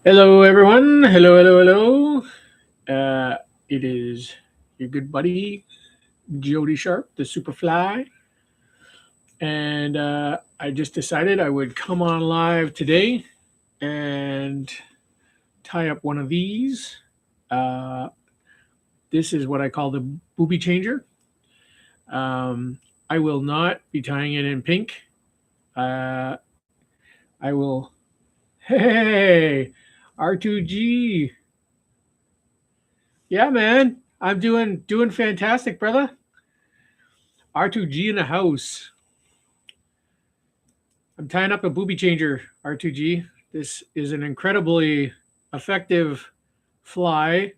Hello, everyone. Hello, hello, hello. It is your good buddy, Jody Sharp, the Superfly. And I just decided I would come on live today and tie up one of these. Uh, this is what I call the booby changer. Um, I will not be tying it in pink. Uh, I will. Hey, R2G. Yeah, man. I'm doing fantastic, brother. R2G in the house. I'm tying up a booby changer, R2G. This is an incredibly effective fly,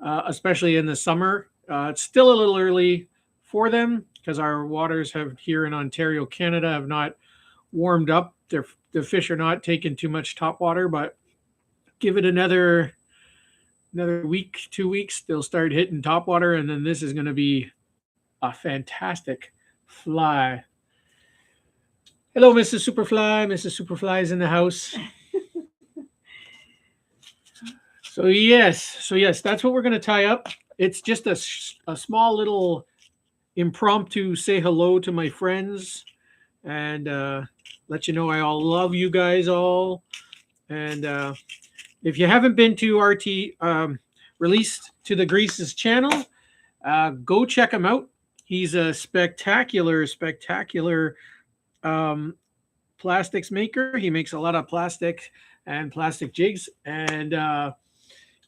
especially in the summer. It's still a little early for them because our waters have here in Ontario, Canada, have not warmed up. The fish are not taking too much top water, but give it another week, 2 weeks, they'll start hitting top water, and then this is going to be a fantastic fly. Hello, Mrs. Superfly. Mrs. Superfly is in the house. So yes, that's what we're going to tie up. It's just a small little impromptu say hello to my friends and let you know I all love you guys all. And if you haven't been to RT released to the Greases channel, go check him out. He's a spectacular um, plastics maker. He makes a lot of plastic and plastic jigs, and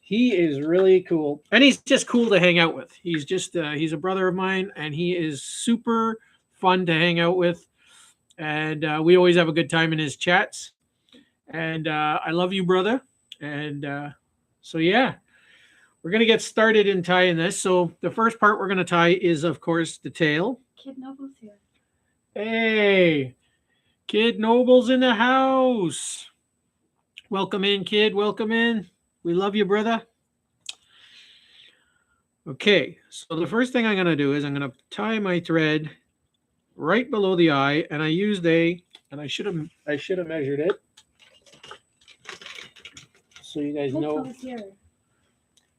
he is really cool. And he's just cool to hang out with. He's a brother of mine, and he is super fun to hang out with. And we always have a good time in his chats. And I love you, brother. And so yeah, we're gonna get started in tying this. So the first part we're gonna tie is, of course, the tail. Kid Noble's here. Hey, Kid Noble's in the house. Welcome in, kid. Welcome in. We love you, brother. Okay, so the first thing I'm going to do is I'm going to tie my thread right below the eye, and I used and I should have measured it, so you guys know. Hopefully here.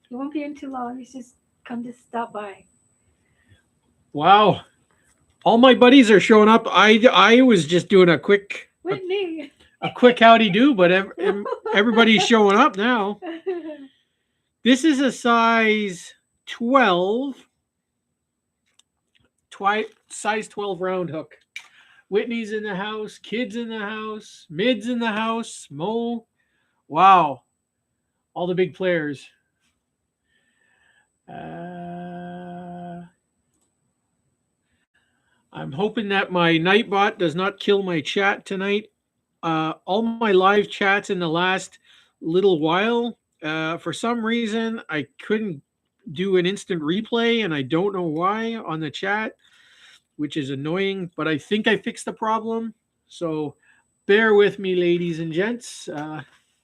He won't be in too long. He's just come to stop by. Wow, all my buddies are showing up. I was just doing Whitney. a quick howdy do, but everybody's showing up now. This is a size 12, size 12 round hook. Whitney's in the house, kids in the house, mids in the house, Mo. Wow, all the big players. I'm hoping that my Nightbot does not kill my chat tonight. All my live chats in the last little while, for some reason, I couldn't do an instant replay, and I don't know why on the chat, which is annoying, but I think I fixed the problem. So bear with me, ladies and gents.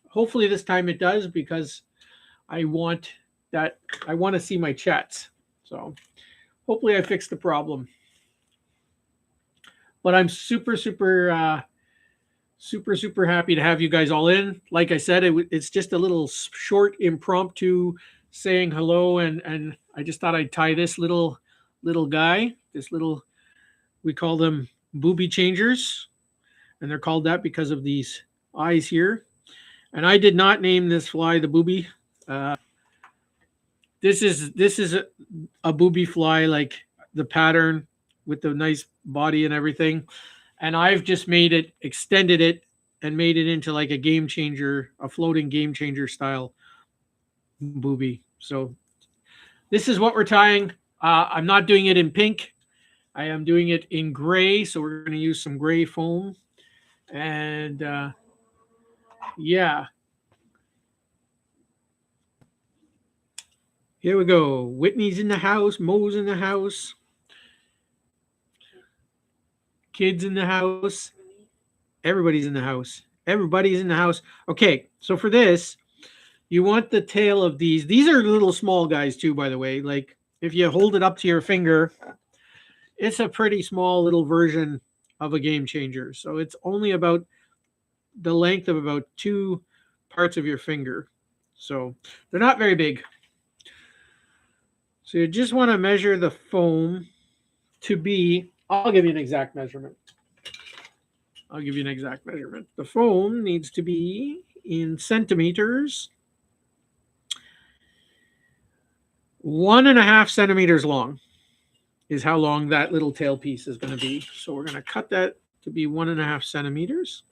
Hopefully this time it does, because I want to see my chats. So hopefully I fixed the problem. But I'm super happy to have you guys all in. Like I said, it's just a little short impromptu saying hello, and I just thought I'd tie this little guy, we call them booby changers, and they're called that because of these eyes here. And I did not name this fly the booby. This is a booby fly, like the pattern with the nice body and everything. And I've just extended it, and made it into like a game changer, a floating game changer style booby. So this is what we're tying. I'm not doing it in pink. I am doing it in gray. So we're going to use some gray foam. And yeah. Here we go. Whitney's in the house. Mo's in the house. Kids in the house. Everybody's in the house. Everybody's in the house. Okay, so for this, you want the tail of these. These are little small guys too, by the way. Like if you hold it up to your finger, it's a pretty small little version of a game changer. So it's only about the length of about parts of your finger. So they're not very big. So you just want to measure the foam to be, I'll give you an exact measurement. The foam needs to be in centimeters, 1.5 centimeters long is how long that little tail piece is going to be. So we're going to cut that to be 1.5 centimeters.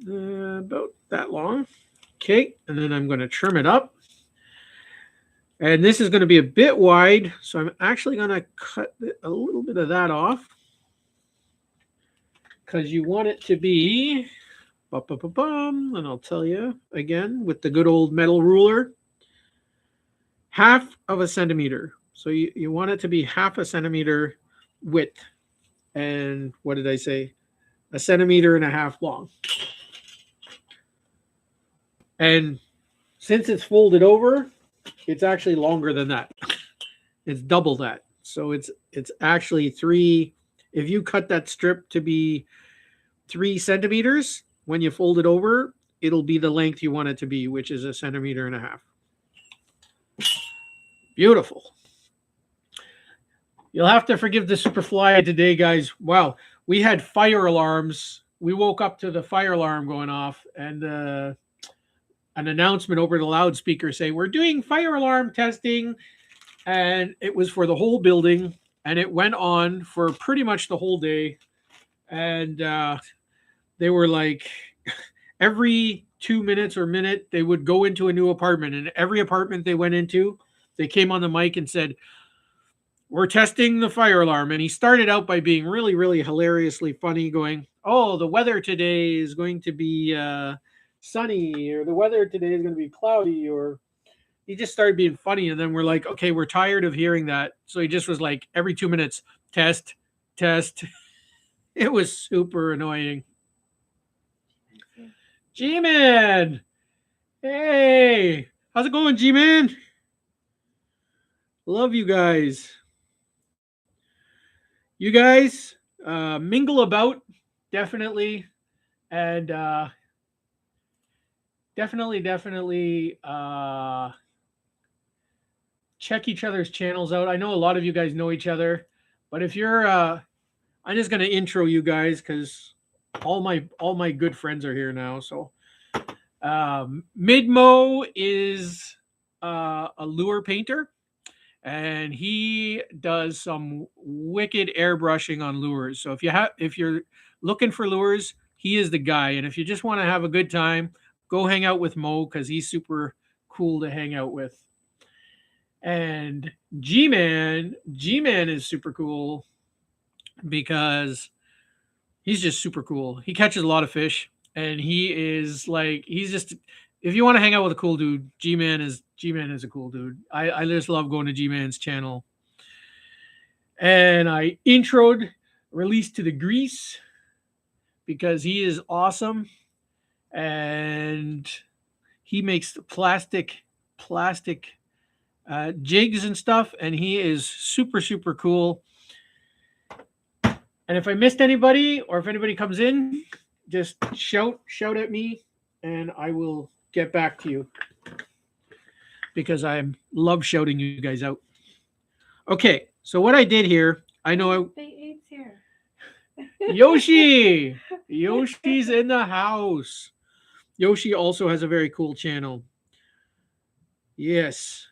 About that long. Okay, and then I'm going to trim it up. And this is going to be a bit wide, so I'm actually going to cut a little bit of that off because you want it to be, and I'll tell you again with the good old metal ruler, 1/2 centimeter. So you want it to be 1/2 centimeter width. And what did I say? 1.5 centimeters long. And since it's folded over, it's actually longer than that. It's double that. So it's actually 3. If you cut that strip to be 3 centimeters, when you fold it over, it'll be the length you want it to be, which is 1.5 centimeters. Beautiful. You'll have to forgive the Superfly today, guys. Wow, we had fire alarms. We woke up to the fire alarm going off, and an announcement over the loudspeaker say, we're doing fire alarm testing. And it was for the whole building, and it went on for pretty much the whole day. And they were like, every 2 minutes or minute, they would go into a new apartment, and every apartment they went into, they came on the mic and said, we're testing the fire alarm. And he started out by being really, really hilariously funny, going, oh, the weather today is going to be sunny, or the weather today is going to be cloudy, or he just started being funny. And then we're like, okay, we're tired of hearing that. So he just was like, every 2 minutes, test. It was super annoying. G-Man. Hey, how's it going, G-Man? Love you guys. You guys mingle about, definitely. And definitely check each other's channels out. I know a lot of you guys know each other, but if you're I'm just going to intro you guys because all my good friends are here now. So Midmo is a lure painter, and he does some wicked airbrushing on lures. So if you're looking for lures, he is the guy. And if you just want to have a good time, go hang out with Mo because he's super cool to hang out with. And G-Man is super cool because he's just super cool. He catches a lot of fish, and he's just, if you want to hang out with a cool dude, G-Man is a cool dude. I just love going to G-Man's channel. And I introed Release to the Grease because he is awesome, and he makes plastic jigs and stuff, and he is super, super cool. And if I missed anybody, or if anybody comes in, just shout at me, and I will get back to you because I love shouting you guys out. Okay, so what I did here, It's here. Yoshi's in the house. Yoshi also has a very cool channel. Yes.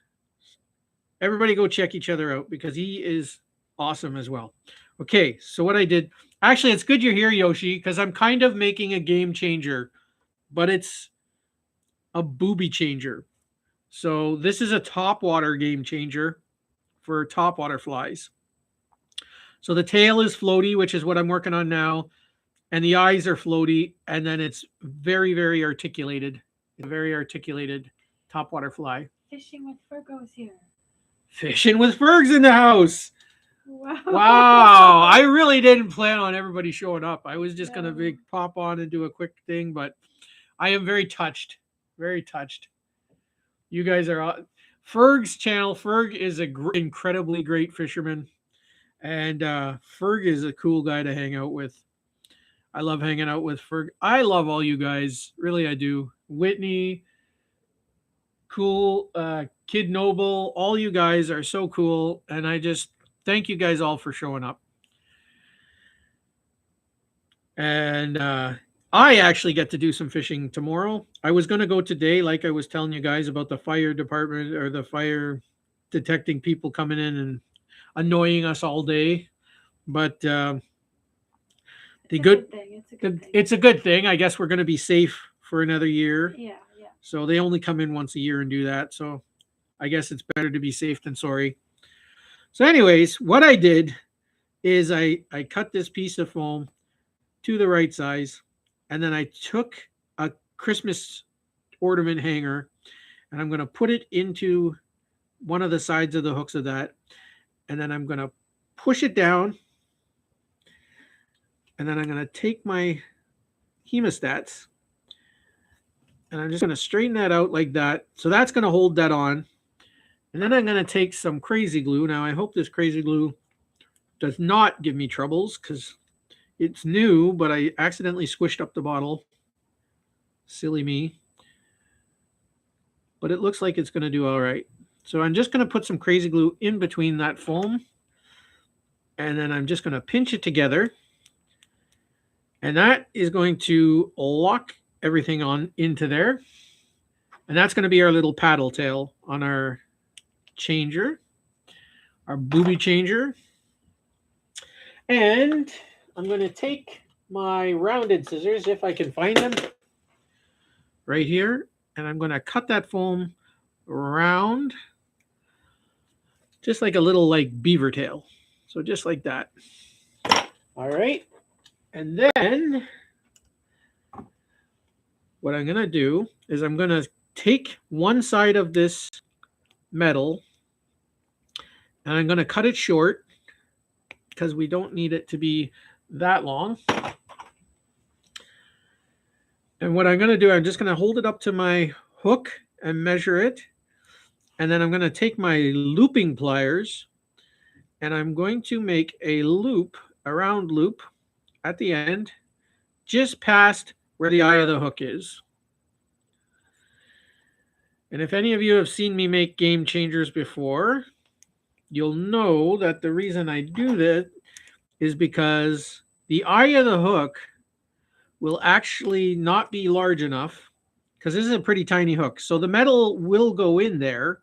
Everybody go check each other out because he is awesome as well. Okay, so what I did, actually, it's good you're here, Yoshi, because I'm kind of making a game changer, but it's a booby changer. So this is a topwater game changer for topwater flies. So the tail is floaty, which is what I'm working on now, and the eyes are floaty, and then it's very, very articulated. A very articulated topwater fly. Fishing with Virgo's here. Fishing with Ferg's in the house. Wow. Wow. I really didn't plan on everybody showing up. I was just going to pop on and do a quick thing, but I am very touched. Very touched. You guys are Ferg's channel. Ferg is an incredibly great fisherman, and Ferg is a cool guy to hang out with. I love hanging out with Ferg. I love all you guys. Really, I do. Whitney, cool, Kid Noble, all you guys are so cool. And I just thank you guys all for showing up. And I actually get to do some fishing tomorrow. I was going to go today, like I was telling you guys about the fire department or the fire detecting people coming in and annoying us all day. But the good thing. It's a good thing. It's a good thing. I guess we're going to be safe for another year. Yeah, yeah. So they only come in once a year and do that. So I guess it's better to be safe than sorry. So, anyways, what I did is I cut this piece of foam to the right size, and then I took a Christmas ornament hanger, and I'm going to put it into one of the sides of the hooks of that, and then I'm going to push it down, and then I'm going to take my hemostats, and I'm just going to straighten that out like that. So that's going to hold that on. And then I'm going to take some crazy glue. Now, I hope this crazy glue does not give me troubles because it's new, but I accidentally squished up the bottle. Silly me. But it looks like it's going to do all right. So I'm just going to put some crazy glue in between that foam. And then I'm just going to pinch it together. And that is going to lock everything on into there. And that's going to be our little paddle tail on our changer, our booby changer. And I'm going to take my rounded scissors, if I can find them, right here, and I'm going to cut that foam around just like a little like beaver tail. So just like that. All right. And then what I'm going to do is I'm going to take one side of this metal and I'm going to cut it short because we don't need it to be that long. And what I'm going to do, I'm just going to hold it up to my hook and measure it. And then I'm going to take my looping pliers and I'm going to make a loop, a round loop at the end, just past where the eye of the hook is. And if any of you have seen me make game changers before, you'll know that the reason I do that is because the eye of the hook will actually not be large enough because this is a pretty tiny hook. So the metal will go in there,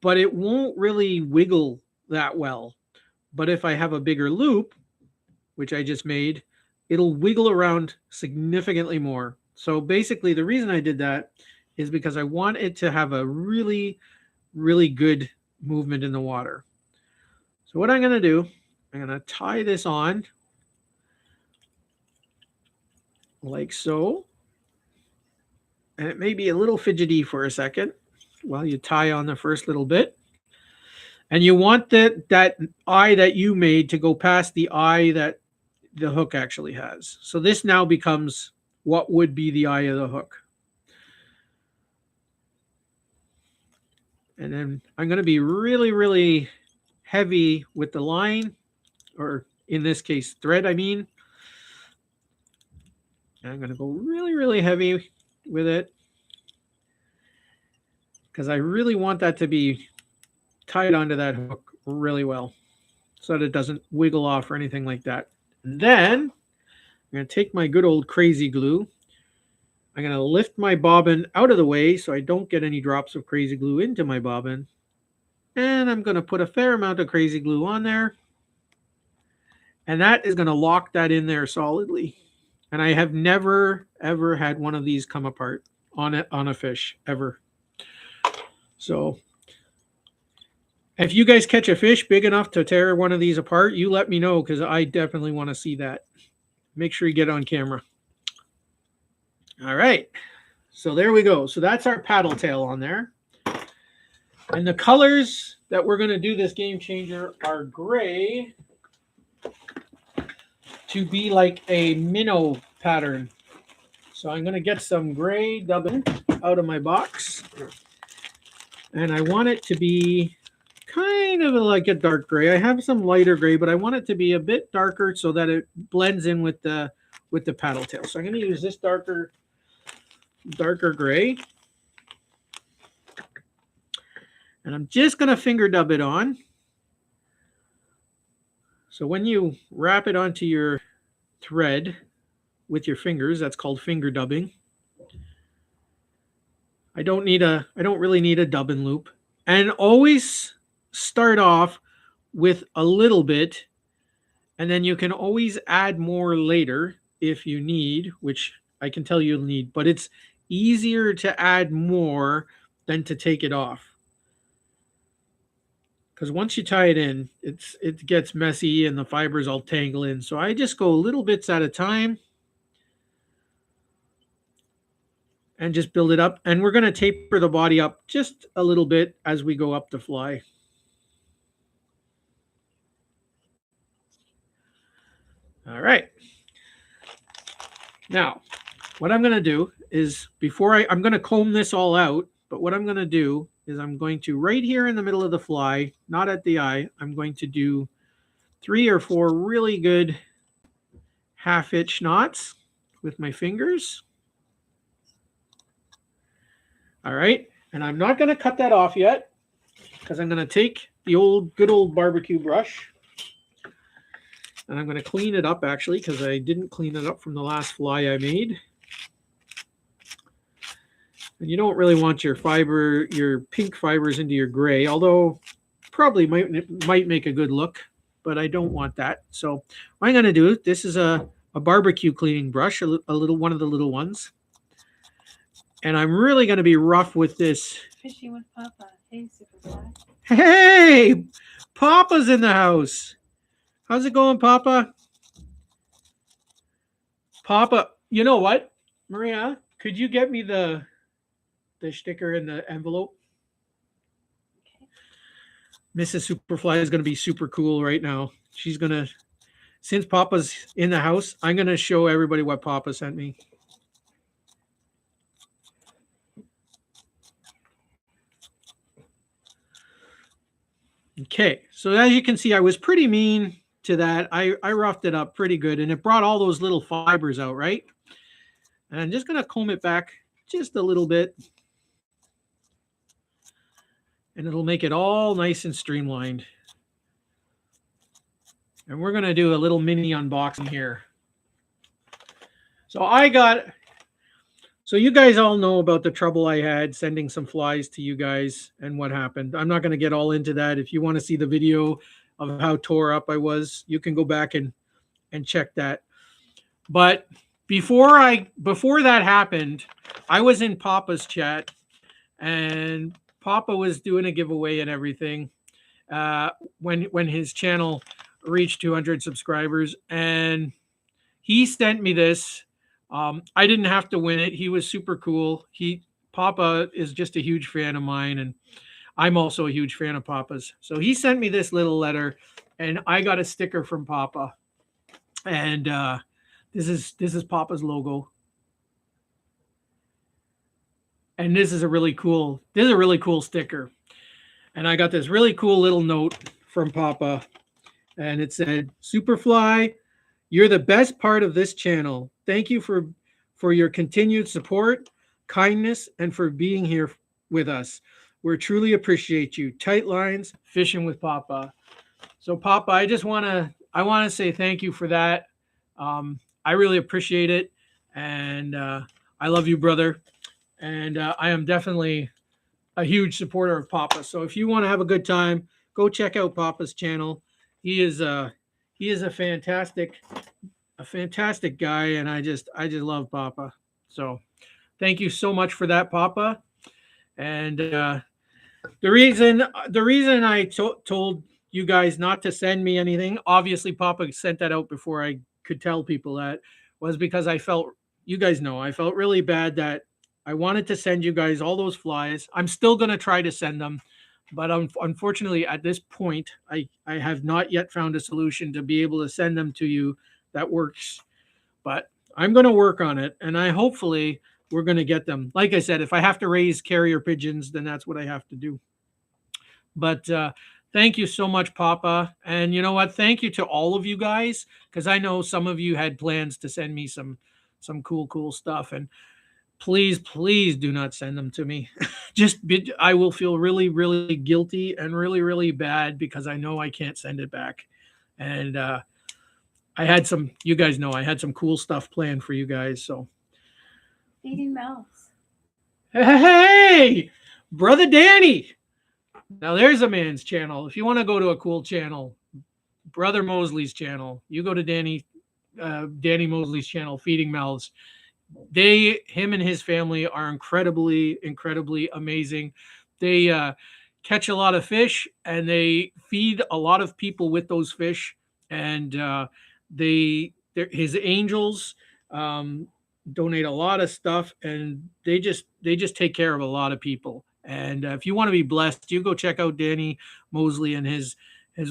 but it won't really wiggle that well. But if I have a bigger loop, which I just made, it'll wiggle around significantly more. So basically the reason I did that is because I want it to have a really, really good movement in the water. So what I'm going to do, I'm going to tie this on like so. And it may be a little fidgety for a second while you tie on the first little bit. And you want that eye that you made to go past the eye that the hook actually has. So this now becomes what would be the eye of the hook. And then I'm going to be really, really heavy with the line, or in this case, thread, I mean. And I'm going to go really, really heavy with it because I really want that to be tied onto that hook really well so that it doesn't wiggle off or anything like that. And then I'm going to take my good old crazy glue. I'm going to lift my bobbin out of the way so I don't get any drops of crazy glue into my bobbin. And I'm going to put a fair amount of crazy glue on there. And that is going to lock that in there solidly. And I have never, ever had one of these come apart on a fish, ever. So if you guys catch a fish big enough to tear one of these apart, you let me know because I definitely want to see that. Make sure you get on camera. All right. So there we go. So that's our paddle tail on there. And the colors that we're going to do this game changer are gray to be like a minnow pattern. So I'm going to get some gray dubbin out of my box. And I want it to be kind of like a dark gray. I have some lighter gray, but I want it to be a bit darker so that it blends in with the with the paddle tail. So I'm going to use this darker gray. And I'm just going to finger dub it on. So when you wrap it onto your thread with your fingers, that's called finger dubbing. I don't really need a dubbing loop. And always start off with a little bit, and then you can always add more later if you need, which I can tell you'll need, but it's easier to add more than to take it off. Because once you tie it in, it gets messy and the fibers all tangle in. So I just go little bits at a time and just build it up. And we're going to taper the body up just a little bit as we go up the fly. All right. Now, what I'm going to do is I'm going to comb this all out, but what I'm going to do is I'm going to, right here in the middle of the fly, not at the eye, I'm going to do 3 or 4 really good half-hitch knots with my fingers. All right, and I'm not going to cut that off yet because I'm going to take the good old barbecue brush and I'm going to clean it up actually because I didn't clean it up from the last fly I made. And you don't really want your pink fibers into your gray, although probably might make a good look, but I don't want that. So what I'm going to do, this is a barbecue cleaning brush, one of the little ones. And I'm really going to be rough with this. Fishing with Papa. Hey, Superfly. Hey, Papa's in the house. How's it going, Papa? Papa, you know what, Maria? Could you get me the sticker in the envelope? Okay. Mrs. Superfly is going to be super cool right now. She's going to, since Papa's in the house, I'm going to show everybody what Papa sent me. Okay, so as you can see, I was pretty mean to that. I roughed it up pretty good, and it brought all those little fibers out, right? And I'm just going to comb it back just a little bit. And it'll make it all nice and streamlined. And we're going to do a little mini unboxing here. So you guys all know about the trouble I had sending some flies to you guys and what happened. I'm not going to get all into that. If you want to see the video of how tore up I was, you can go back and check that. But before that happened, I was in Papa's chat and Papa was doing a giveaway and everything when his channel reached 200 subscribers, and he sent me this. I didn't have to win it. He was super cool. Papa is just a huge fan of mine, and I'm also a huge fan of Papa's. So he sent me this little letter, and I got a sticker from Papa, and this is Papa's logo. And this is a really cool sticker. And I got this really cool little note from Papa. And it said, Superfly, you're the best part of this channel. Thank you for your continued support, kindness, and for being here with us. We truly appreciate you. Tight lines, fishing with Papa. So Papa, I want to say thank you for that. I really appreciate it. And I love you, brother. And I am definitely a huge supporter of Papa. So if you want to have a good time, go check out Papa's channel. He is a fantastic guy, and I just love Papa. So thank you so much for that, Papa. And the reason I told you guys not to send me anything, obviously Papa sent that out before I could tell people that, was because I felt really bad that I wanted to send you guys all those flies. I'm still going to try to send them, but unfortunately at this point, I have not yet found a solution to be able to send them to you that works. But I'm going to work on it, and hopefully we're going to get them. Like I said, if I have to raise carrier pigeons, then that's what I have to do. But Thank you so much, Papa. And you know what? Thank you to all of you guys, because I know some of you had plans to send me some cool stuff. And please do not send them to me. I will feel really guilty and really bad because I know I can't send it back. And I had some, you guys know, I had some cool stuff planned for you guys. So Feeding mouths. hey, brother Danny. Now there's a man's channel. If you want to go to a cool channel, brother Mosley's channel, you go to Danny Mosley's channel, Feeding Mouths. Him and his family are incredibly amazing. They catch a lot of fish and they feed a lot of people with those fish. And his angels um, donate a lot of stuff, and they just take care of a lot of people. And if you want to be blessed, you go check out Danny Mosley and his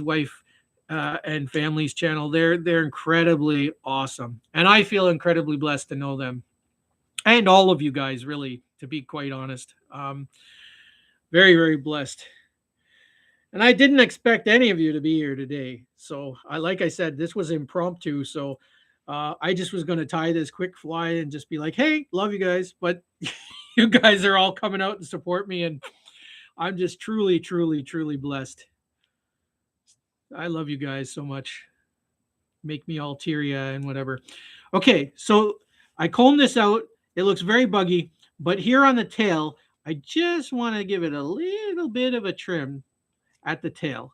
wife and family's channel. They're incredibly awesome, and I feel incredibly blessed to know them, and all of you guys, really, to be quite honest. Very blessed. And I didn't expect any of you to be here today. So like I said, this was impromptu. So I just was going to tie this quick fly and just be like, hey, love you guys. But you guys are all coming out and support me. And I'm just truly blessed. I love you guys so much. Make me all teary and whatever. Okay, so I combed this out. It looks very buggy, but here on the tail, I just want to give it a little bit of a trim at the tail,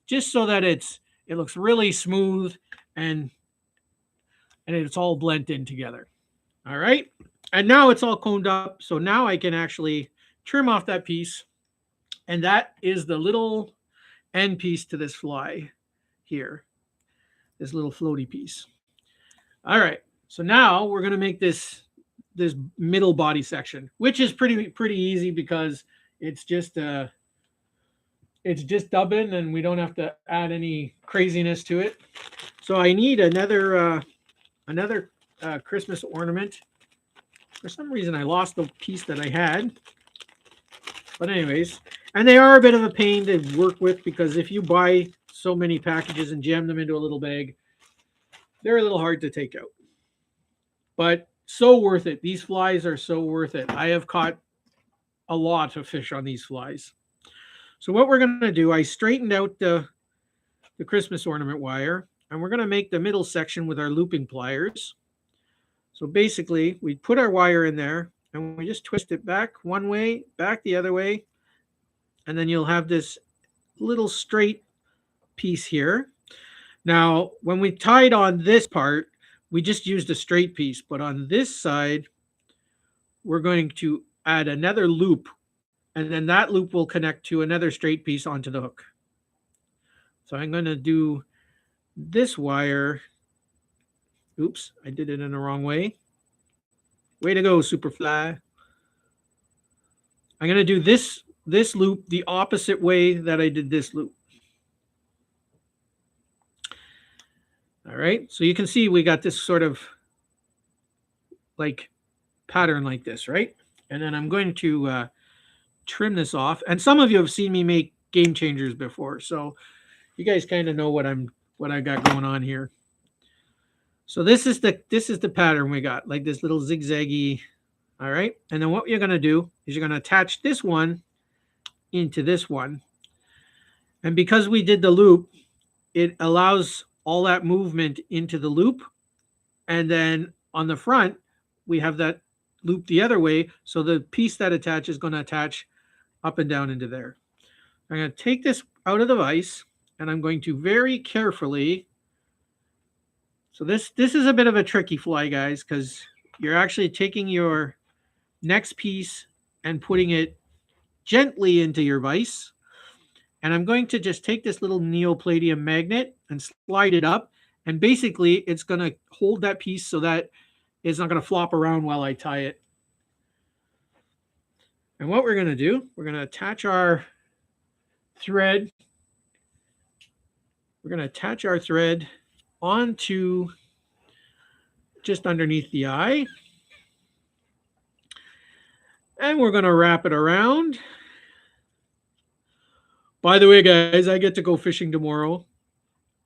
just so that it looks really smooth and it's all blended in together. All right, and now it's all combed up, so now I can actually trim off that piece, and that is the little end piece to this fly here, this little floaty piece. All right, so now we're gonna make this middle body section, which is pretty easy because it's just dubbing and we don't have to add any craziness to it. So I need another Christmas ornament. For some reason I lost the piece that I had, but anyways, and they are a bit of a pain to work with because if you buy so many packages and jam them into a little bag, they're a little hard to take out, but so worth it. These flies are so worth it. I have caught a lot of fish on these flies. So what we're going to do, I straightened out the Christmas ornament wire, and we're going to make the middle section with our looping pliers. So basically, we put our wire in there, and we just twist it back one way, back the other way, and then you'll have this little straight piece here. Now, when we tied on this part, we just used a straight piece, but on this side, we're going to add another loop, and then that loop will connect to another straight piece onto the hook. So I'm going to do this wire. Oops, I did it in the wrong way. Way to go, Superfly. I'm going to do this loop the opposite way that I did this loop. All right, so you can see we got this sort of like pattern like this, right? And then I'm going to trim this off. And some of you have seen me make game changers before, so you guys kind of know what I got going on here. So this is the pattern we got, like this little zigzaggy. All right, and then what you're going to do is you're going to attach this one into this one, and because we did the loop, it allows all that movement into the loop, and then on the front we have that loop the other way, so the piece that attaches is going to attach up and down into there. I'm going to take this out of the vise, and I'm going to very carefully. So this is a bit of a tricky fly, guys, because you're actually taking your next piece and putting it gently into your vise. And I'm going to just take this little neopladium magnet and slide it up. And basically, it's going to hold that piece so that it's not going to flop around while I tie it. And what we're going to do, we're going to attach our thread. We're going to attach our thread onto just underneath the eye. And we're going to wrap it around By the way, guys, I get to go fishing tomorrow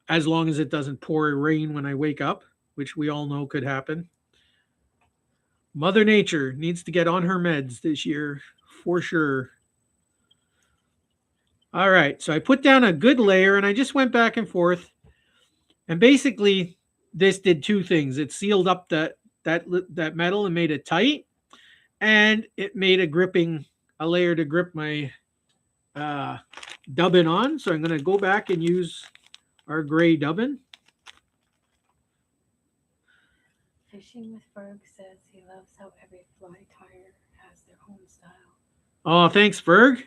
as long as it doesn't pour rain when I wake up, which we all know could happen. Mother Nature needs to get on her meds this year for sure. All right, so I put down a good layer and I just went back and forth. And basically, this did two things. It sealed up that metal and made it tight, and it made a layer to grip my uh, dubbin on. So I'm going to go back and use our gray dubbin. Fishing with Ferg says he loves how every fly tire has their own style. Oh, thanks, Ferg.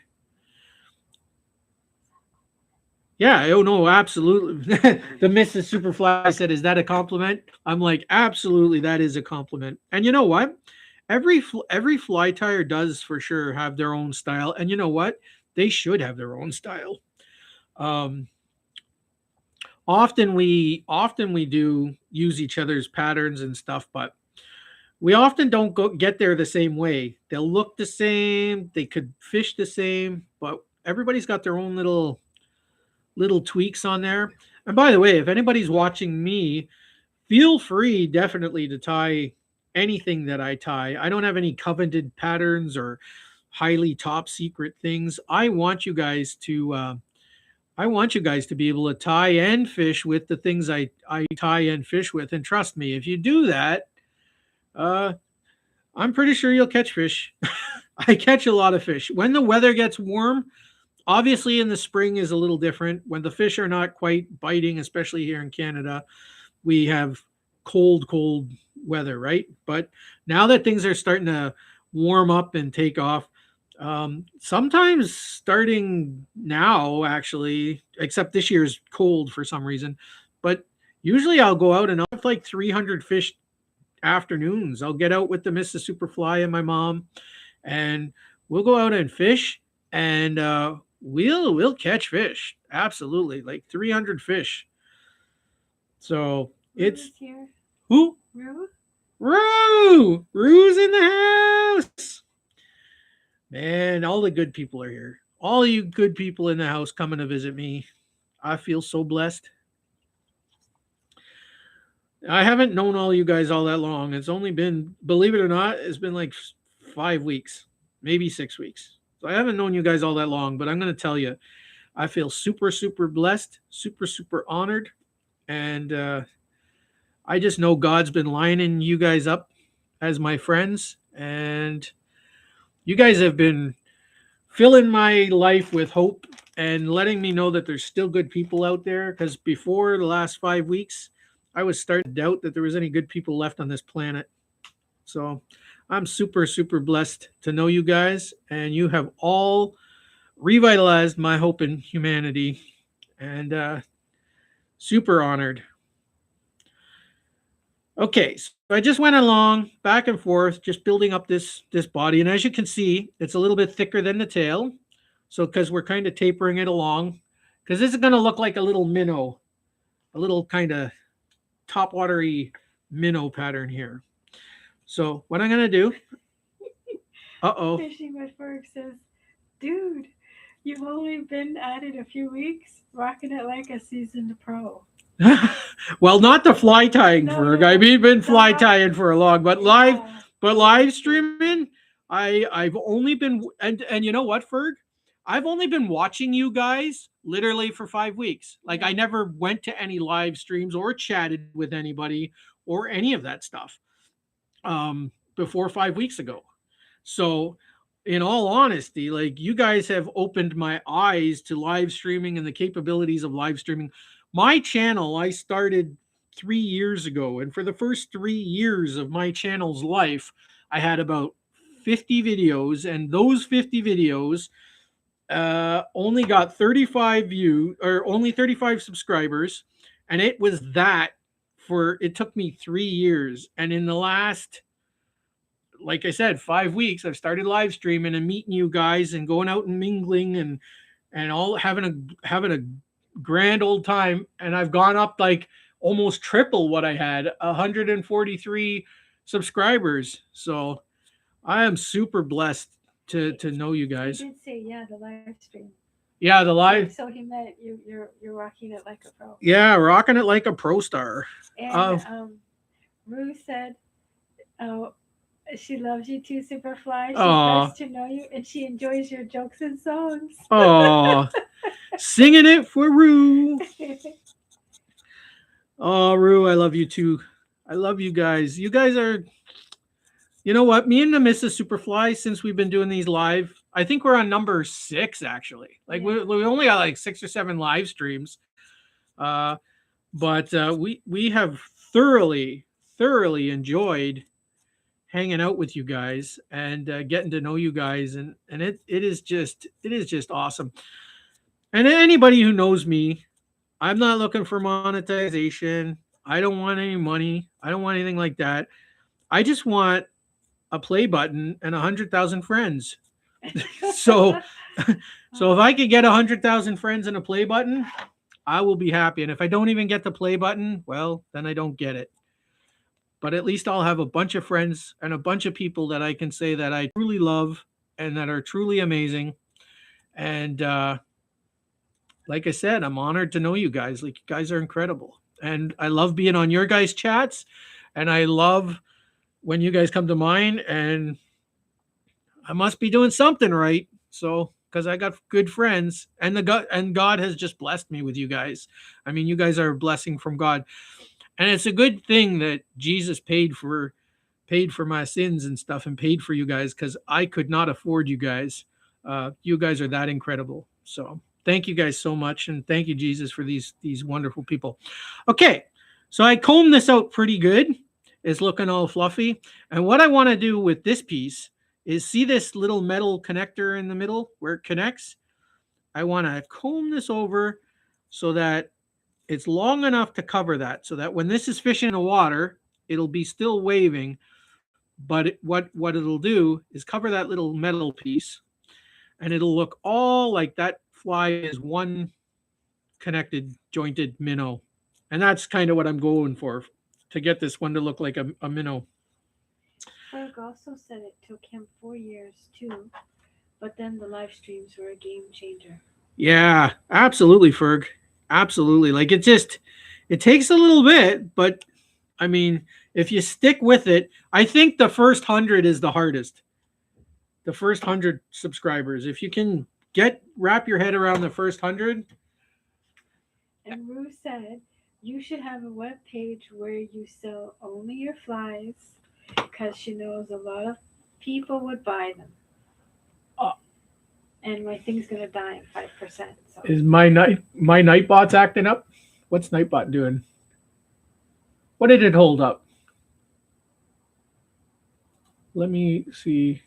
Yeah, oh no, absolutely. The Mrs. Superfly said, "Is that a compliment?" I'm like, absolutely, that is a compliment. And you know what? Every fly tire does for sure have their own style. And you know what? They should have their own style. Um, often we do use each other's patterns and stuff, but we often don't get there the same way. They'll look the same, they could fish the same, but everybody's got their own little tweaks on there. And by the way, if anybody's watching me, feel free definitely to tie anything that I tie. I don't have any coveted patterns or highly top secret things. I want you guys to be able to tie and fish with the things I tie and fish with. And trust me, if you do that, uh, I'm pretty sure you'll catch fish. I catch a lot of fish. When the weather gets warm, obviously in the spring is a little different. When the fish are not quite biting, especially here in Canada, we have cold weather, right? But now that things are starting to warm up and take off, sometimes starting now, actually, except this year's cold for some reason, but usually I'll go out and I'll have like 300 fish afternoons. I'll get out with the Mrs. Superfly and my mom, and we'll go out and fish, and we'll catch fish. Absolutely, like 300 fish. So it's here. who? Rue? Rue's in the house. Man, all the good people are here. All you good people in the house coming to visit me. I feel so blessed. I haven't known all you guys all that long. It's only been, believe it or not, it's been like 5 weeks, maybe 6 weeks. So I haven't known you guys all that long, but I'm going to tell you, I feel super blessed, super honored. And I just know God's been lining you guys up as my friends. And you guys have been filling my life with hope and letting me know that there's still good people out there. Because before the last 5 weeks, I was starting to doubt that there was any good people left on this planet. So I'm super blessed to know you guys, and you have all revitalized my hope in humanity, and super honored. Okay, so I just went along back and forth, just building up this body, and as you can see, it's a little bit thicker than the tail. So because we're kind of tapering it along, because this is going to look like a little minnow, a little kind of topwatery minnow pattern here. So what I'm going to do, Fishing with Ferg says, dude, you've only been at it a few weeks, rocking it like a seasoned pro. well, not the fly tying No, Ferg. no, I've been fly not- tying for a long, but Yeah. live streaming, I've only been, and you know what, Ferg? I've only been watching you guys literally for 5 weeks. Like I never went to any live streams or chatted with anybody or any of that stuff before 5 weeks ago. So, in all honesty, like you guys have opened my eyes to live streaming and the capabilities of live streaming. My channel, I started 3 years ago, and for the first 3 years of my channel's life, I had about 50 videos, and those 50 videos only got 35 views or only 35 subscribers, and it was that for it took me 3 years, and in the last, like I said, 5 weeks, I've started live streaming and meeting you guys and going out and mingling and all having a grand old time. And I've gone up like almost triple what I had, 143 subscribers. So I am super blessed to know you guys. You did say, yeah, the live stream. Yeah, the live. So he meant you're rocking it like a pro. Yeah, rocking it like a pro star. And Uh, Rue said, "Oh, she loves you too, Superfly. She's oh, best to know you, and she enjoys your jokes and songs." oh, singing it for Rue. Oh, Rue, I love you too. I love you guys. You guys are, you know what? Me and the Mrs. Superfly, since we've been doing these live, I think we're on number 6 actually. Like Yeah. we only got like 6 or 7 live streams. Uh, but we have thoroughly enjoyed hanging out with you guys and getting to know you guys, and it is just awesome. And anybody who knows me, I'm not looking for monetization. I don't want any money. I don't want anything like that. I just want a play button and 100,000 friends. So, so if I could get 100,000 friends and a play button, I will be happy. And if I don't even get the play button, well, then I don't get it. But at least I'll have a bunch of friends and a bunch of people that I can say that I truly love and that are truly amazing. And like I said, I'm honored to know you guys. Like, you guys are incredible. And I love being on your guys' chats. And I love when you guys come to mine. And I must be doing something right. So, because I got good friends, and God has just blessed me with you guys. I mean, you guys are a blessing from God, and it's a good thing that Jesus paid for my sins and stuff, and paid for you guys, because I could not afford you guys. You guys are that incredible. So thank you guys so much, and thank you, Jesus, for these wonderful people. Okay, so I combed this out pretty good. It's looking all fluffy, and what I want to do with this piece is, see this little metal connector in the middle where it connects. I want to comb this over so that it's long enough to cover that, so that when this is fishing in the water, it'll be still waving, but what it'll do is cover that little metal piece, and it'll look all like that fly is one connected jointed minnow. And that's kind of what I'm going for, to get this one to look like a minnow. Ferg also said it took him 4 years too, but then the live streams were a game changer. Yeah, absolutely, Ferg. Absolutely. Like, it takes a little bit, but I mean, if you stick with it, I think the first 100 is the hardest. The first 100 subscribers. If you can wrap your head around the first 100. And Rue said, "You should have a web page where you sell only your flies, because she knows a lot of people would buy them. Uh, And my thing's gonna die in 5%. So is my Nightbot's acting up? What's Nightbot doing? What did it hold up? Let me see.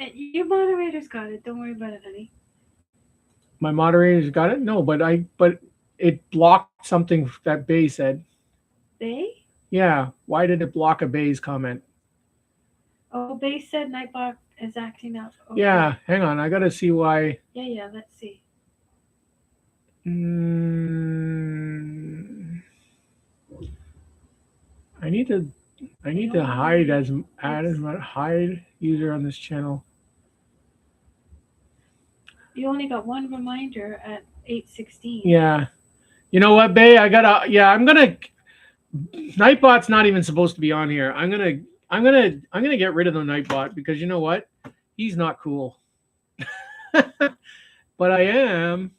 and you moderators got it. Don't worry about it, honey. My moderators got it. No, but it blocked something that Bay said. Bay? Yeah. Why did it block a Bay's comment? Oh, Bay said Nightbot is acting up. Okay. Yeah. Hang on. I gotta see why. Yeah. Let's see. Mm, I need to hide hide user on this channel. You only got one reminder at 8:16. Yeah. You know what, Bay? I'm gonna Nightbot's not even supposed to be on here. I'm gonna get rid of the Nightbot, because you know what? He's not cool. But I am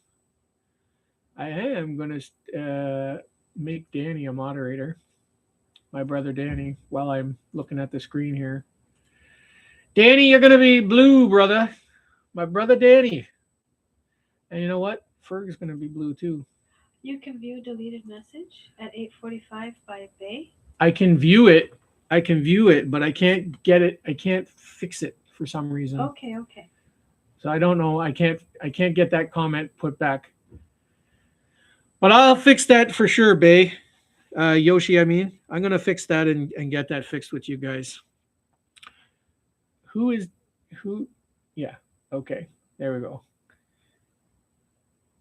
gonna make Danny a moderator. My brother Danny, while I'm looking at the screen here. Danny, you're gonna be blue, brother. My brother Danny. And you know what? Ferg's gonna be blue too. You can view deleted message at 8:45 by Bay. I can view it, but I can't get it. I can't fix it for some reason. Okay. So I don't know. I can't get that comment put back. But I'll fix that for sure, Bay. Yoshi, I mean, I'm gonna fix that and get that fixed with you guys. Who? Yeah. Okay. There we go.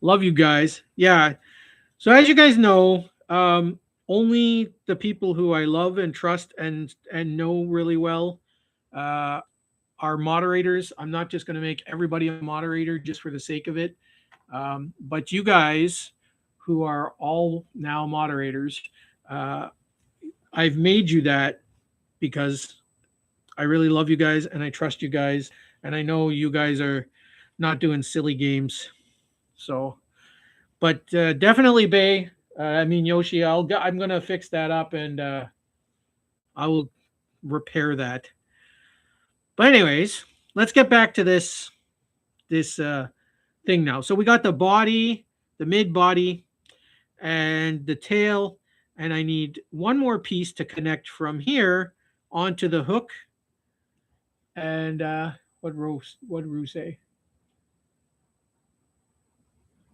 Love you guys. Yeah. So as you guys know, only the people who I love and trust and know really well are moderators. I'm not just going to make everybody a moderator just for the sake of it. But you guys who are all now moderators, uh, I've made you that because I really love you guys and I trust you guys. And I know you guys are not doing silly games. So, but definitely, Bay. I mean, Yoshi, I'm going to fix that up and I will repair that. But anyways, let's get back to this thing now. So we got the body, the mid body, and the tail, and I need one more piece to connect from here onto the hook. And what Rue say?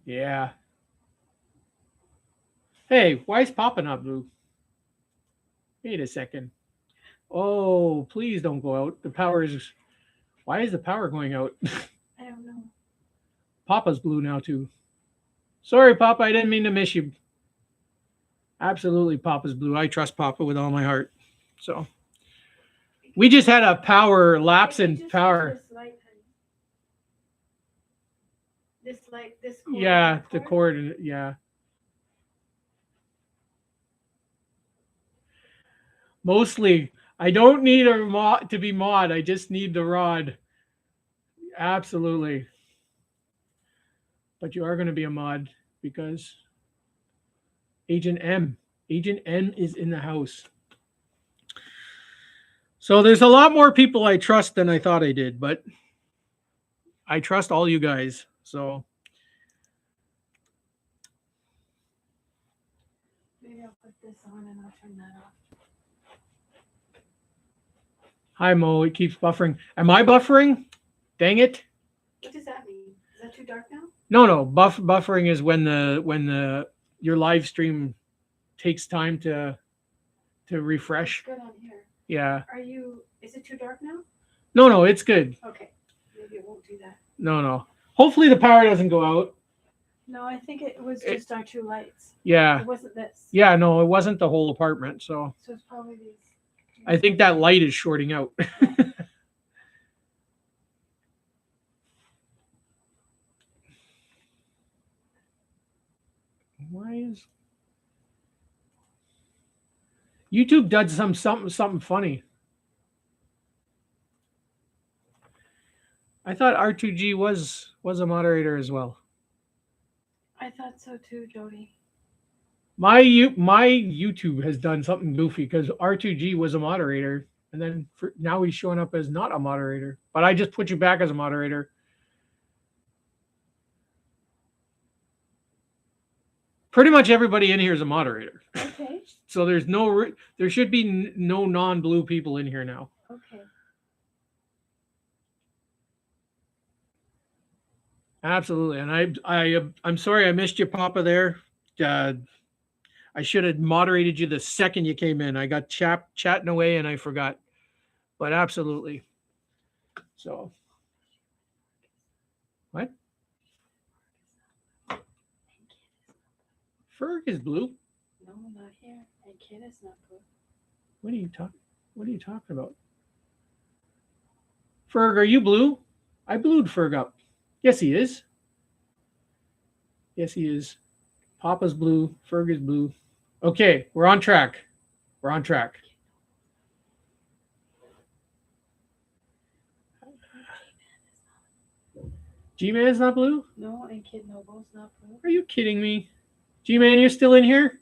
Yeah. Hey, why is Papa not blue? Wait a second. Oh, please don't go out. The power is. Why is the power going out? I don't know. Papa's blue now too. Sorry, Papa. I didn't mean to miss you. Absolutely, Papa's blue. I trust Papa with all my heart. So we just had a power lapse in power. This light, this cord. Yeah, the cord. Yeah. Mostly, I don't need a mod to be mod. I just need the rod. Absolutely. But you are going to be a mod because Agent M is in the house. So there's a lot more people I trust than I thought I did, but I trust all you guys. So maybe I'll put this on and I'll turn that off. Hi Mo, it keeps buffering. Am I buffering? Dang it. What does that mean? Is that too dark now? No. Buffering is when your live stream takes time to refresh. It's good on here. Yeah. Is it too dark now? No, it's good. Okay. Maybe it won't do that. No. Hopefully the power doesn't go out. No, I think it was just our two lights. Yeah. It wasn't this. Yeah, no, it wasn't the whole apartment. So it's probably these. I think that light is shorting out. Why is YouTube does something funny? I thought R2G was a moderator as well. I thought so too, Jody. My YouTube has done something goofy because R2G was a moderator, and then now he's showing up as not a moderator. But I just put you back as a moderator. Pretty much everybody in here is a moderator. Okay. So there should be no non-blue people in here now. Okay. Absolutely, and I'm sorry I missed you, Papa. There, I should have moderated you the second you came in. I got chatting away and I forgot, but absolutely. So, what? Ferg is blue. No, not here. And Kid is not blue. What are you talking about? Ferg, are you blue? I blued Ferg up. Yes, he is. Yes, he is. Papa's blue. Ferg is blue. Okay, we're on track. G-Man is not blue? No, and Kid Noble's not blue. Are you kidding me? G-Man, you're still in here?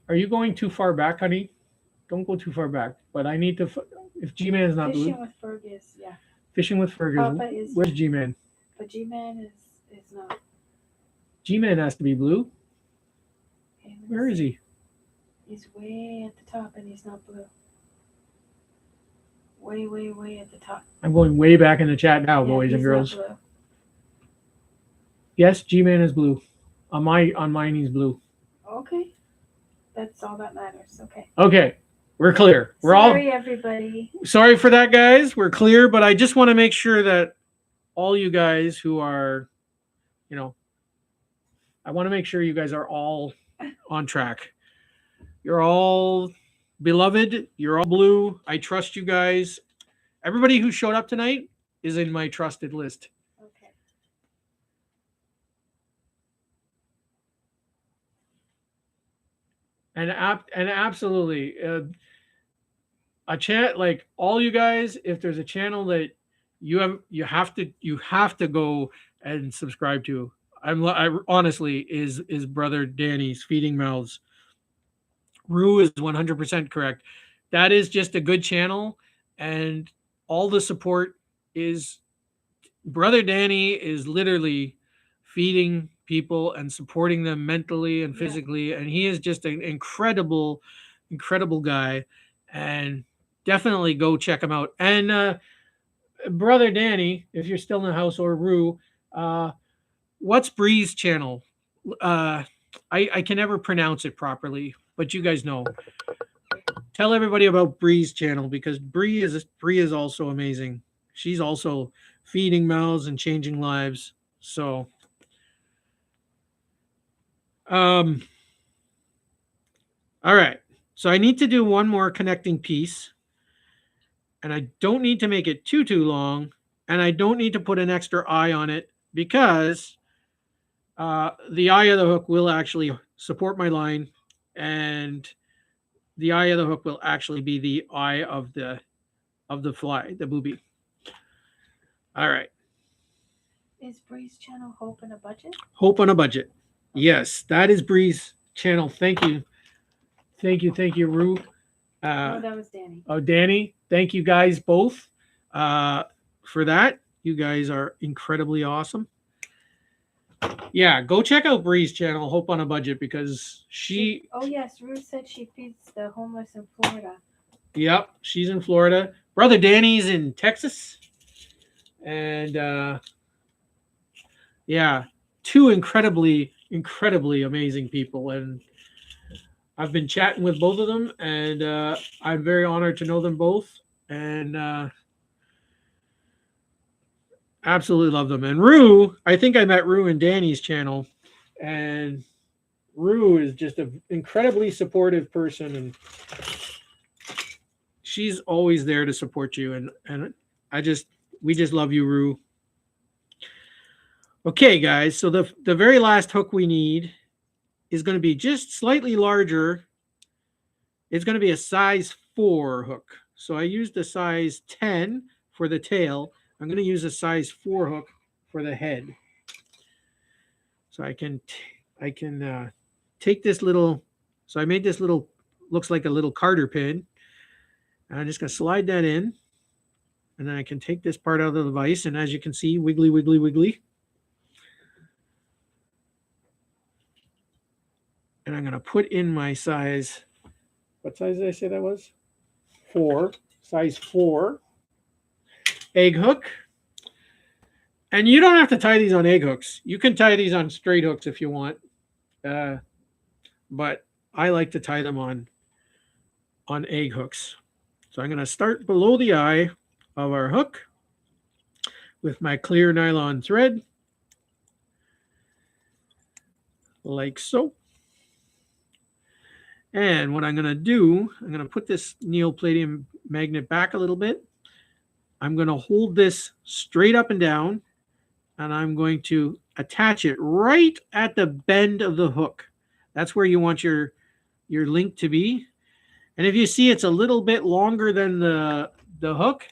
Are you going too far back, honey? Don't go too far back. But I need to. If G-Man is not blue. Fishing with Ferg is, yeah. Fishing with Ferg is. Where's G-Man? But G-Man is not. G-Man has to be blue. Okay, where is he? He's way at the top and he's not blue. Way, way, way at the top. I'm going way back in the chat now, boys and girls. Yes, G-Man is blue. On mine, he's blue. Okay. That's all that matters. Okay. Okay. We're clear. Sorry, everybody. Sorry for that, guys. We're clear, but I just want to make sure that all you guys who are, I want to make sure you guys are all on track. You're all beloved. You're all blue. I trust you guys. Everybody who showed up tonight, is in my trusted list. Okay. And absolutely, a chat like all you guys. If there's a channel that you have to go and subscribe to. I honestly is brother Danny's Feeding Mouths. Rue is 100% correct. That is just a good channel, and all the support is brother Danny is literally feeding people and supporting them mentally and Yeah. physically, and he is just an incredible guy, and definitely go check him out. And brother Danny, if you're still in the house, or Rue, uh, what's Bree's channel? Uh, I can never pronounce it properly, but you guys know. Tell everybody about Bree's channel, because Bree is also amazing. She's also feeding mouths and changing lives. So, all right. So I need to do one more connecting piece, and I don't need to make it too long, and I don't need to put an extra eye on it, because the eye of the hook will actually support my line, and the eye of the hook will actually be the eye of the fly, the booby. All right. Is Bree's channel Hope in a Budget? Hope on a Budget. Yes, that is Bree's channel. Thank you, Rue. Oh, that was Danny. Oh, Danny. Thank you guys both for that. You guys are incredibly awesome. Yeah, go check out Bree's channel, Hope on a Budget, because she. Oh yes, Ruth said she feeds the homeless in Florida. Yep, she's in Florida. Brother Danny's in Texas, and yeah, two incredibly amazing people, and I've been chatting with both of them, and I'm very honored to know them both, and absolutely love them. And Rue, I think I met Rue in Danny's channel, and Rue is just an incredibly supportive person, and she's always there to support you, and we just love you, Rue. Okay, guys, so the very last hook we need is going to be just slightly larger. It's going to be a size 4 hook. So I used a size 10 for the tail. I'm going to use a size 4 hook for the head. So I can take this little. So I made this little, looks like a little carter pin. And I'm just going to slide that in, and then I can take this part out of the vise. And as you can see, wiggly, wiggly, wiggly. And I'm going to put in my size. What size did I say that was? 4. Size 4 egg hook. And you don't have to tie these on egg hooks. You can tie these on straight hooks if you want. But I like to tie them on egg hooks. So I'm going to start below the eye of our hook with my clear nylon thread, like so. And what I'm going to do, I'm going to put this neopladium magnet back a little bit. I'm going to hold this straight up and down, and I'm going to attach it right at the bend of the hook. That's where you want your link to be. And if you see it's a little bit longer than the hook,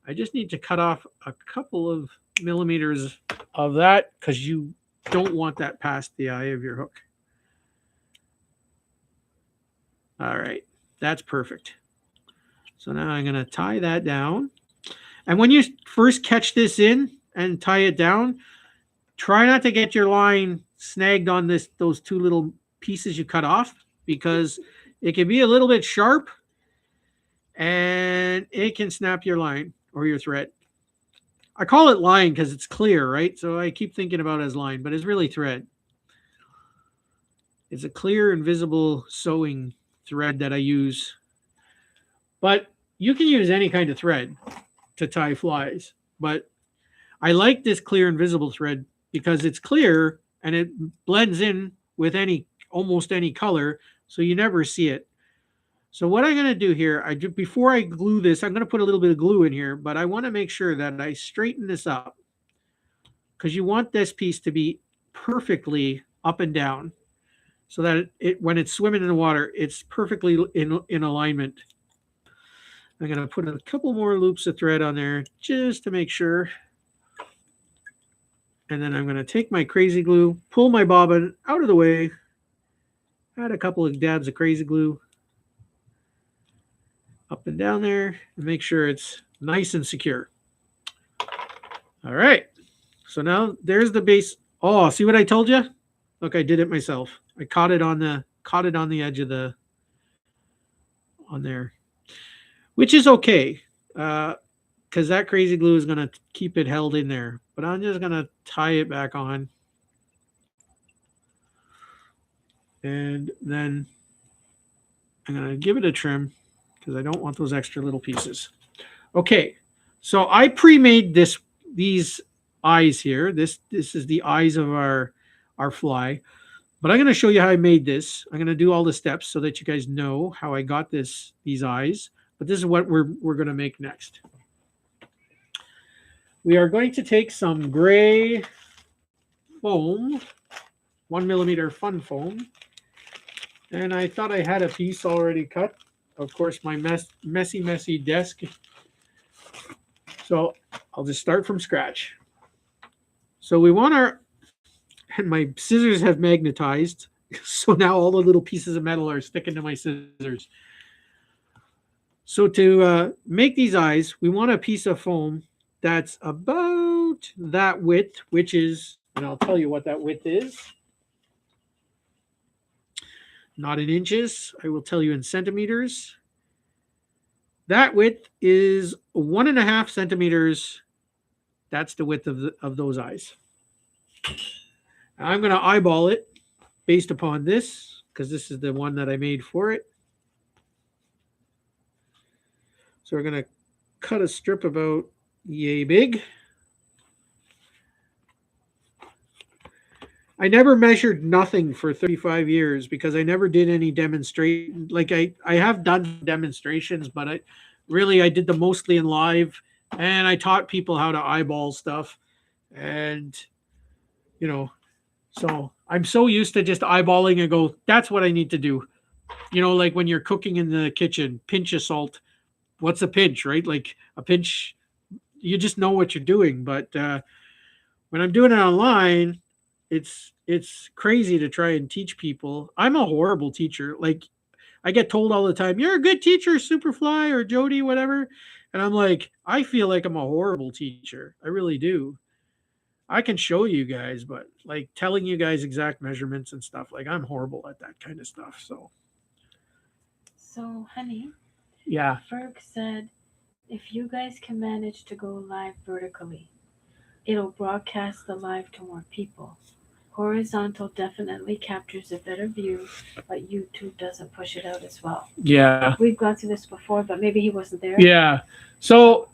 I just need to cut off a couple of millimeters of that, because you don't want that past the eye of your hook. All right, that's perfect. So now I'm going to tie that down. And when you first catch this in and tie it down, try not to get your line snagged on those two little pieces you cut off, because it can be a little bit sharp and it can snap your line or your thread. I call it line because it's clear, right? So I keep thinking about it as line, but it's really thread. It's a clear, invisible sewing thread that I use. But you can use any kind of thread to tie flies. But I like this clear, invisible thread because it's clear and it blends in with almost any color, so you never see it. So what I'm going to do here, before I glue this, I'm going to put a little bit of glue in here, but I want to make sure that I straighten this up because you want this piece to be perfectly up and down so that when it's swimming in the water, it's perfectly in alignment. I'm going to put a couple more loops of thread on there just to make sure. And then I'm going to take my crazy glue, pull my bobbin out of the way, add a couple of dabs of crazy glue up and down there, and make sure it's nice and secure. All right. So now there's the base. Oh, see what I told you? Look, I did it myself. I caught it on the edge of the on there, which is okay, because that crazy glue is gonna keep it held in there. But I'm just gonna tie it back on, and then I'm gonna give it a trim because I don't want those extra little pieces. Okay, so I pre-made these eyes here. This is the eyes of our fly. But I'm going to show you how I made this. I'm going to do all the steps so that you guys know how I got these eyes. But this is what we're going to make next. We are going to take some gray foam, 1mm fun foam. And I thought I had a piece already cut. Of course, my messy desk. So I'll just start from scratch. So we want and my scissors have magnetized. So now all the little pieces of metal are sticking to my scissors. So to make these eyes, we want a piece of foam that's about that width, which is, and I'll tell you what that width is. Not in inches. I will tell you in centimeters. That width is 1.5 centimeters. That's the width of those eyes. I'm going to eyeball it based upon this because this is the one that I made for it. So we're going to cut a strip about yay big. I never measured nothing for 35 years because I never did any demonstration. Like I have done demonstrations, but I did them mostly in live, and I taught people how to eyeball stuff. And, so I'm so used to just eyeballing and go, that's what I need to do. Like when you're cooking in the kitchen, pinch of salt. What's a pinch, right? Like a pinch, you just know what you're doing. But when I'm doing it online, it's crazy to try and teach people. I'm a horrible teacher. Like I get told all the time, you're a good teacher, Superfly or Jody, whatever. And I'm like, I feel like I'm a horrible teacher. I really do. I can show you guys, but like telling you guys exact measurements and stuff, like I'm horrible at that kind of stuff. So, honey, yeah. Ferg said if you guys can manage to go live vertically, it'll broadcast the live to more people. Horizontal definitely captures a better view, but YouTube doesn't push it out as well. Yeah. We've gone through this before, but maybe he wasn't there. Yeah. So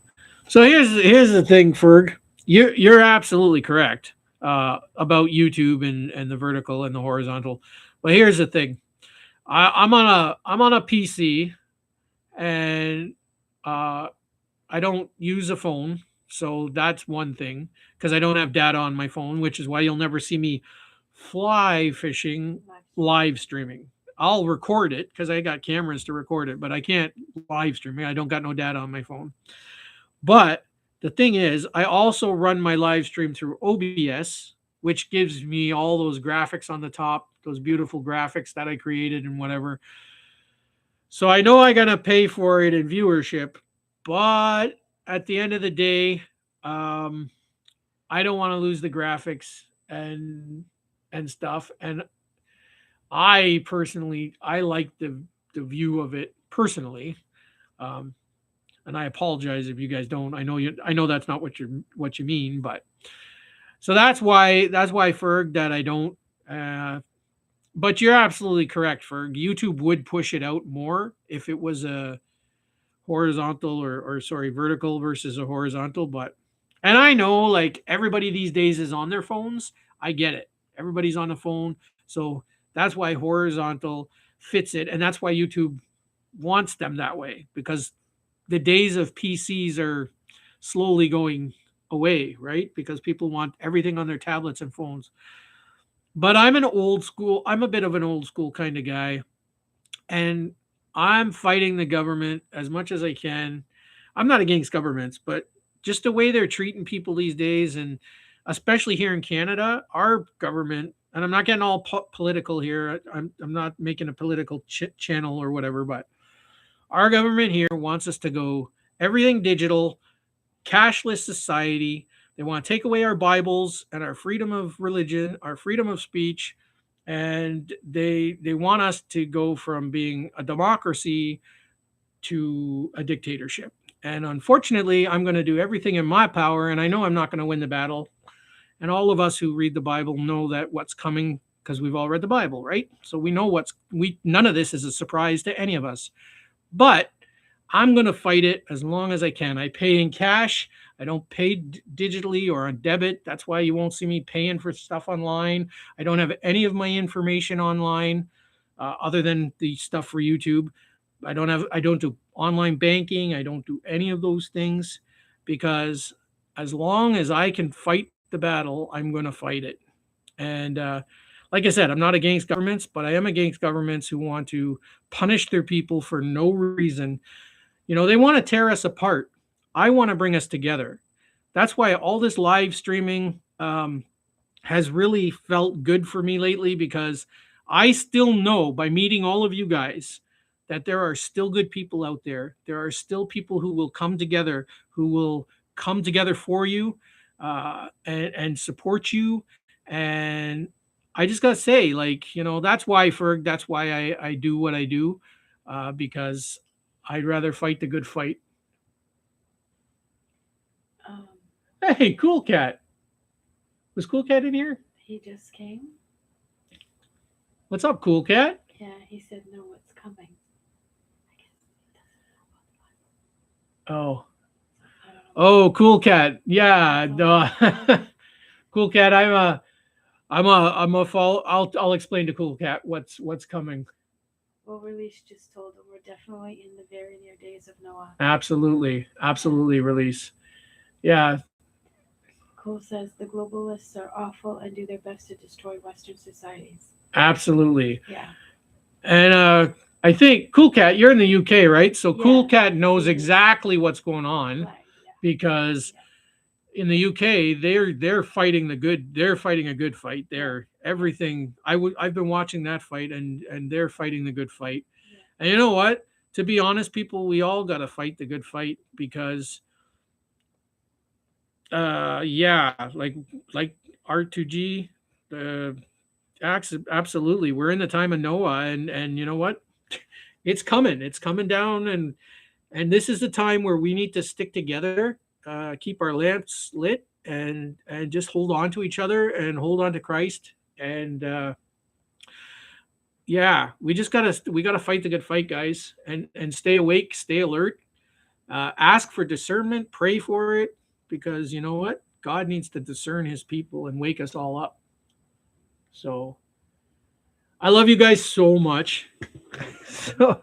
here's the thing, Ferg. You're absolutely correct about YouTube and the vertical and the horizontal. But here's the thing. I'm on a PC, and I don't use a phone, so that's one thing because I don't have data on my phone, which is why you'll never see me fly fishing live streaming. I'll record it because I got cameras to record it, but I can't live stream it. I don't got no data on my phone. But the thing is, I also run my live stream through OBS, which gives me all those graphics on the top, those beautiful graphics that I created and whatever. So I know I got to pay for it in viewership, but at the end of the day, I don't want to lose the graphics and stuff. And I personally, I like the view of it personally. And I apologize if you guys don't. I know that's not what you mean, but so that's why Ferg that I don't. But you're absolutely correct, Ferg. YouTube would push it out more if it was a horizontal or vertical versus a horizontal. And I know like everybody these days is on their phones. I get it. Everybody's on the phone, so that's why horizontal fits it, and that's why YouTube wants them that way because the days of PCs are slowly going away, right? Because people want everything on their tablets and phones. But I'm a bit of an old school kind of guy, and I'm fighting the government as much as I can. I'm not against governments, but just the way they're treating people these days, and especially here in Canada, our government, and I'm not getting all political here. I'm not making a political channel or whatever, but our government here wants us to go everything digital, cashless society. They want to take away our Bibles and our freedom of religion, our freedom of speech, and they want us to go from being a democracy to a dictatorship. And unfortunately, I'm going to do everything in my power, and I know I'm not going to win the battle. And all of us who read the Bible know that what's coming because we've all read the Bible, right? So we know none of this is a surprise to any of us. But I'm going to fight it as long as I can. I pay in cash. I don't pay digitally or on debit. That's why you won't see me paying for stuff online. I don't have any of my information online other than the stuff for YouTube. I don't do online banking. I don't do any of those things because as long as I can fight the battle, I'm going to fight it. And like I said, I'm not against governments, but I am against governments who want to punish their people for no reason. They want to tear us apart. I want to bring us together. That's why all this live streaming has really felt good for me lately because I still know by meeting all of you guys that there are still good people out there. There are still people who will come together for you and support you. And I just gotta say, that's why Ferg, that's why I do what I do, because I'd rather fight the good fight. Um, Hey, Cool Cat. Was Cool Cat in here? he just came. What's up, Cool Cat? Yeah, he said no, what's coming. I guess Oh, I don't know. oh, Cool Cat. Yeah, no. Cool Cat. I'm a fall. I'll explain to Cool Cat what's coming. Well, release just told him we're definitely in the very near days of Noah. Absolutely, absolutely. Release. Yeah, Cole says the globalists are awful and do their best to destroy Western societies. absolutely. Yeah. And I think Cool Cat, you're in the UK, right? So Cool Yeah, Cat knows he is. exactly what's going on Flag, yeah. because in the UK they're fighting they're fighting a good fight. They're everything. I've been watching that fight and they're fighting the good fight. Yeah. And you know what? To be honest, people, we all got to fight the good fight because yeah, like R2G, uh absolutely. We're in the time of Noah and you know what? It's coming. It's coming down and this is the time where we need to stick together, keep our lamps lit and just hold on to each other and hold on to Christ and yeah, we gotta fight the good fight, guys, and stay awake, stay alert, ask for discernment, pray for it, because you know what? God needs to discern His people and wake us all up. So I love you guys so much. So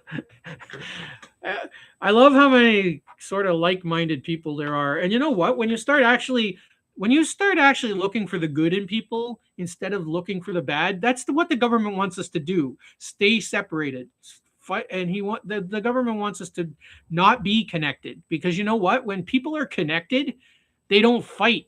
uh, I love how many sort of like-minded people there are. And you know what? When you start actually looking for the good in people instead of looking for the bad, that's what the government wants us to do. Stay separated. Fight, and the government wants us to not be connected because you know what? When people are connected, they don't fight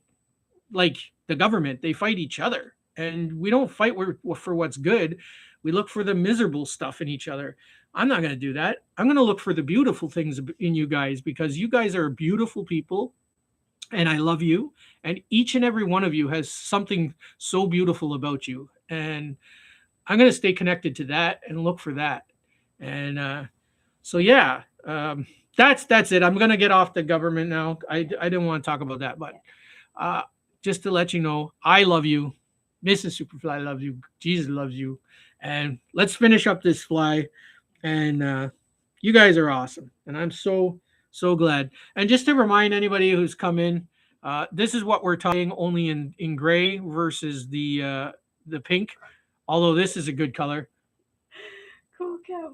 like the government. They fight each other. And we don't fight for what's good. We look for the miserable stuff in each other. I'm not going to do that. I'm going to look for the beautiful things in you guys because you guys are beautiful people and I love you. And each and every one of you has something so beautiful about you. And I'm going to stay connected to that and look for that. And so, yeah, that's it. I'm going to get off the government now. I didn't want to talk about that, but uh, just to let you know, I love you. Mrs. Superfly loves you. Jesus loves you. And let's finish up this fly. And you guys are awesome. And I'm so, so glad. And just to remind anybody who's come in, this is what we're talking only in gray versus the pink. Although this is a good color. Cool cat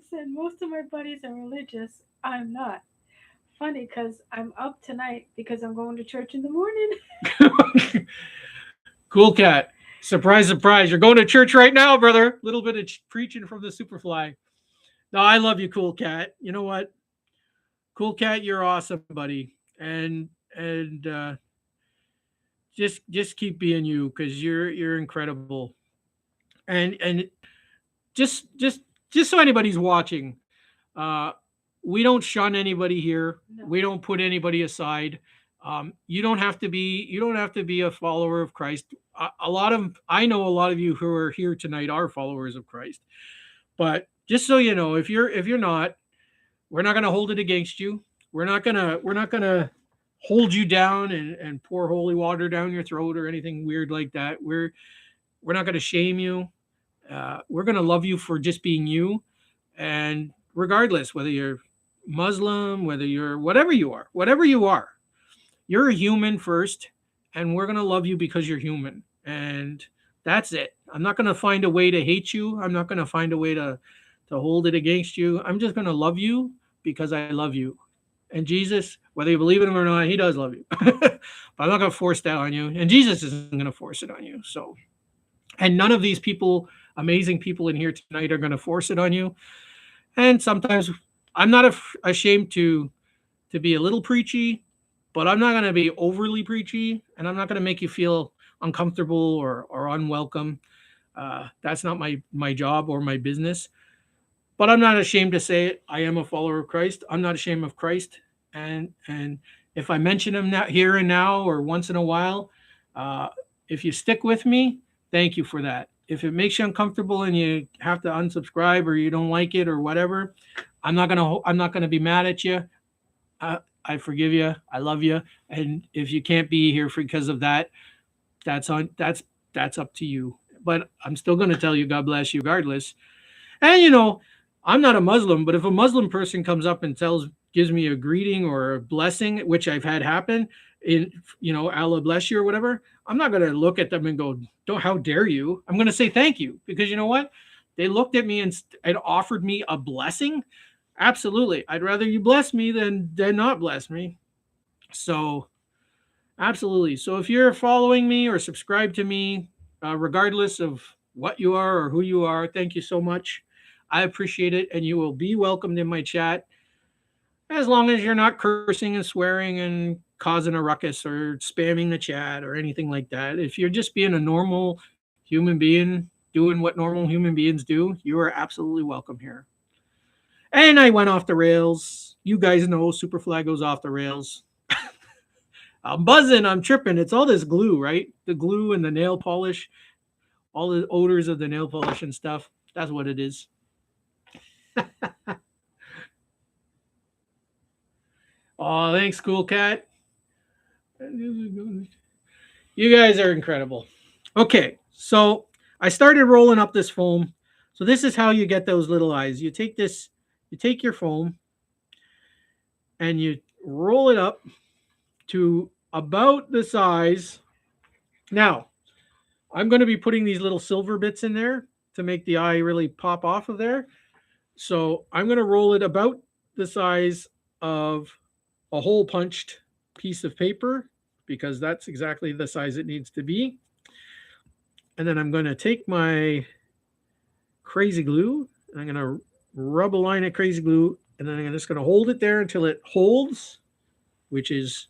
said most of my buddies are religious. I'm not. Funny because I'm up tonight because I'm going to church in the morning. Cool cat. Surprise, surprise. You're going to church right now, brother. Little bit of preaching from the Superfly. No, I love you, cool cat. You know what? Cool cat, you're awesome, buddy. And just keep being you because you're incredible. And just just so anybody's watching, uh, we don't shun anybody here. No. We don't put anybody aside. You don't have to be a follower of Christ. A lot of I know a lot of you who are here tonight are followers of Christ. But just so you know, if you're not, we're not going to hold it against you. We're not gonna hold you down and pour holy water down your throat or anything weird like that. We're not going to shame you. We're going to love you for just being you, and regardless whether you're Muslim, whether you're whatever you are, you're a human first, and we're going to love you because you're human, and that's it. I'm not going to find a way to hate you. I'm not going to find a way to hold it against you. I'm just going to love you because I love you. And Jesus, whether you believe it or not, he does love you. But I'm not going to force that on you. And Jesus isn't going to force it on you. So, and none of these people, amazing people in here tonight, are going to force it on you. And sometimes I'm not ashamed to be a little preachy, but I'm not going to be overly preachy, and I'm not going to make you feel uncomfortable or unwelcome. That's not my job or my business. But I'm not ashamed to say it. I am a follower of Christ. I'm not ashamed of Christ. And if I mention him now, here and now or once in a while, uh, if you stick with me, thank you for that. If it makes you uncomfortable and you have to unsubscribe or you don't like it or whatever, I'm not gonna be mad at you. I forgive you. I love you. And if you can't be here because of that, that's up to you. But I'm still gonna tell you God bless you regardless. And I'm not a Muslim, but if a Muslim person comes up and gives me a greeting or a blessing, which I've had happen, in Allah bless you or whatever, I'm not gonna look at them and go, "Don't, how dare you?" I'm gonna say thank you because you know what? They looked at me and offered me a blessing. Absolutely, I'd rather you bless me than not bless me. So absolutely. So if you're following me or subscribe to me, regardless of what you are or who you are, thank you so much. I appreciate it, and you will be welcomed in my chat as long as you're not cursing and swearing and causing a ruckus or spamming the chat or anything like that. If you're just being a normal human being, doing what normal human beings do, you are absolutely welcome here. And I went off the rails. You guys know Superfly goes off the rails. I'm buzzing. I'm tripping. It's all this glue, right? The glue and the nail polish, all the odors of the nail polish and stuff. That's what it is. Oh, thanks, cool cat. You guys are incredible. Okay, so I started rolling up this foam. So this is how you get those little eyes. You take your foam and you roll it up to about the size. Now, I'm going to be putting these little silver bits in there to make the eye really pop off of there. So I'm going to roll it about the size of a hole punched piece of paper because that's exactly the size it needs to be. And then I'm going to take my crazy glue and I'm going to rub a line of crazy glue and then I'm just going to hold it there until it holds, which is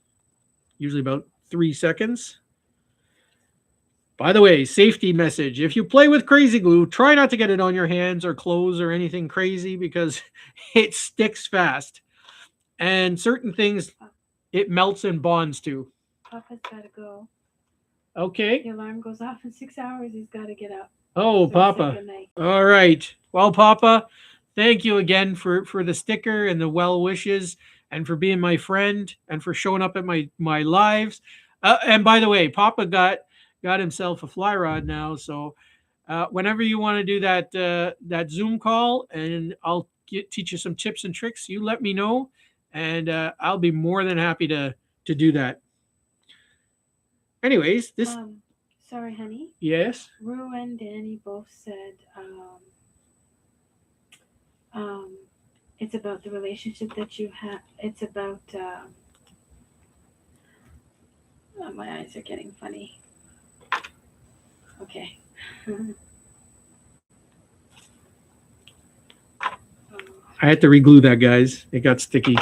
usually about 3 seconds. By the way, safety message. If you play with crazy glue, try not to get it on your hands or clothes or anything crazy because it sticks fast. And certain things it melts and bonds to. Papa's gotta go. Okay. The alarm goes off in 6 hours. He's gotta get up. Oh, So Papa. say goodnight. All right. Well, Papa, thank you again for the sticker and the well wishes and for being my friend and for showing up at my lives. And by the way, Papa got himself a fly rod now, so whenever you want to do that Zoom call and I'll teach you some tips and tricks, you let me know, and I'll be more than happy to do that. Anyways, this Sorry, honey. yes. Rue and Danny both said Um, it's about the relationship that you have. It's about. Oh, my eyes are getting funny. Okay. I had to reglue that, guys. It got sticky.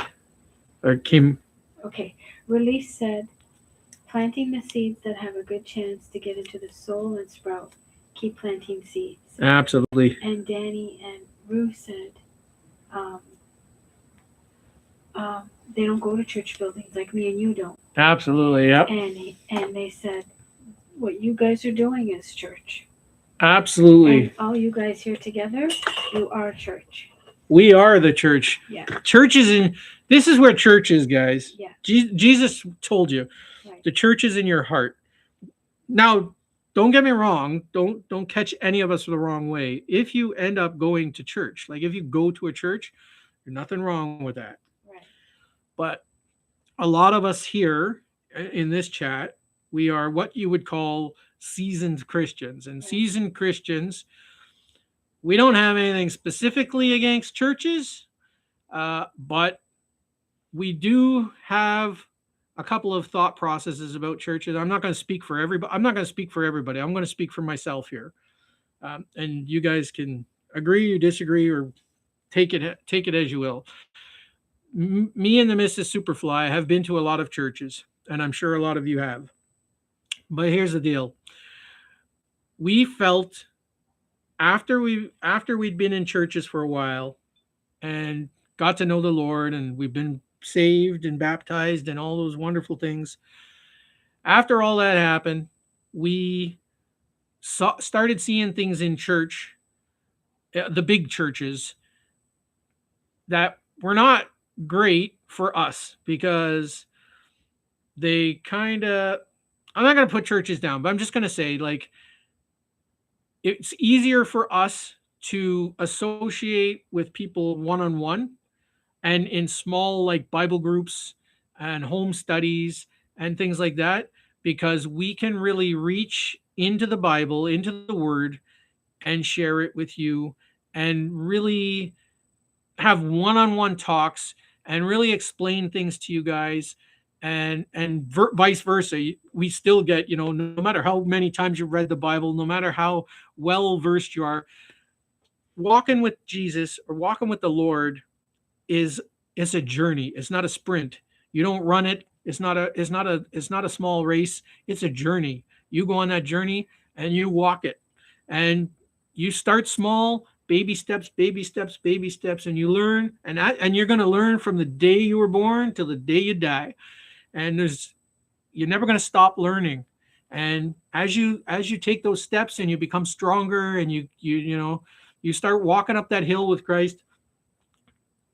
Or it came. Okay. Release said, planting the seeds that have a good chance to get into the soil and sprout. Keep planting seeds. Absolutely. And Danny and Rue said, um, um, they don't go to church buildings like me and you don't. Absolutely. Yep. And they said, what you guys are doing is church. Absolutely. And all you guys here together, you are church. We are the church. Yeah. Church is in. This is where church is, guys. Yeah. Jesus told you, Right. the church is in your heart. Now, don't get me wrong. Don't catch any of us the wrong way. If you end up going to church, like if you go to a church, there's nothing wrong with that. Right. But a lot of us here in this chat, we are what you would call seasoned Christians. And Right. seasoned Christians, we don't have anything specifically against churches, but we do have a couple of thought processes about churches. I'm not going to speak for everybody. I'm going to speak for myself here, and you guys can agree or disagree or take it as you will. Me and the Mrs. Superfly have been to a lot of churches, and I'm sure a lot of you have. But here's the deal: we felt after we'd been in churches for a while and got to know the Lord, and we've been saved and baptized and all those wonderful things. After all that happened, we started seeing things in church, the big churches, that were not great for us because they kind of, I'm not going to put churches down, but I'm just going to say, like, it's easier for us to associate with people one on one and in small, like, Bible groups and home studies and things like that, because we can really reach into the Bible, into the Word, and share it with you and really have one-on-one talks and really explain things to you guys, and vice versa. We still get, no matter how many times you've read the Bible, no matter how well versed you are, walking with Jesus or walking with the Lord is it's a journey. It's not a sprint. You don't run it. It's not a small race. It's a journey. You go on that journey and you walk it. And you start small, baby steps, baby steps, baby steps, and you learn, and you're going to learn from the day you were born till the day you die. And you're never going to stop learning. And as you take those steps and you become stronger, and you start walking up that hill with Christ,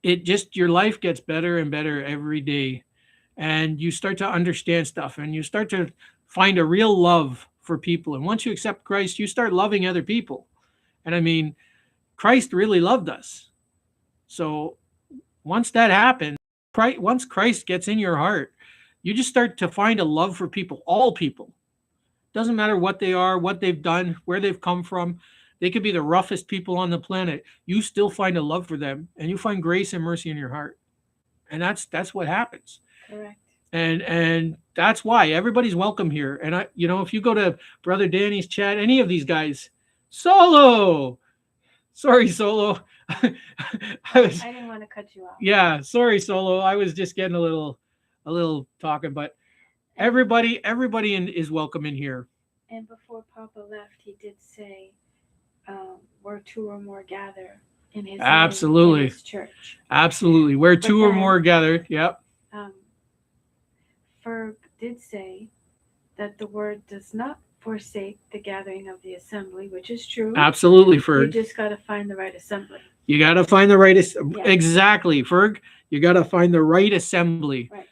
your life gets better and better every day. And you start to understand stuff, and you start to find a real love for people. And once you accept Christ, you start loving other people. And I mean, Christ really loved us. So once that happens, once Christ gets in your heart, you just start to find a love for people, all people. Doesn't matter what they are, what they've done, where they've come from. They could be the roughest people on the planet. You still find a love for them, and you find grace and mercy in your heart. And that's what happens. Correct. And that's why everybody's welcome here. And if you go to Brother Danny's chat, any of these guys, Solo. Sorry, Solo. I didn't want to cut you off. Yeah, sorry, Solo. I was just getting a little talking, but everybody is welcome in here. And before Papa left, he did say, where two or more gather in his Absolutely. name, in his church. Absolutely. Where two or more gathered. Yep. Ferg did say that the word does not forsake the gathering of the assembly, which is true. Absolutely, Ferg. You just got to find the right assembly. You got to find the right Exactly, Ferg. You got to find the right assembly. Right.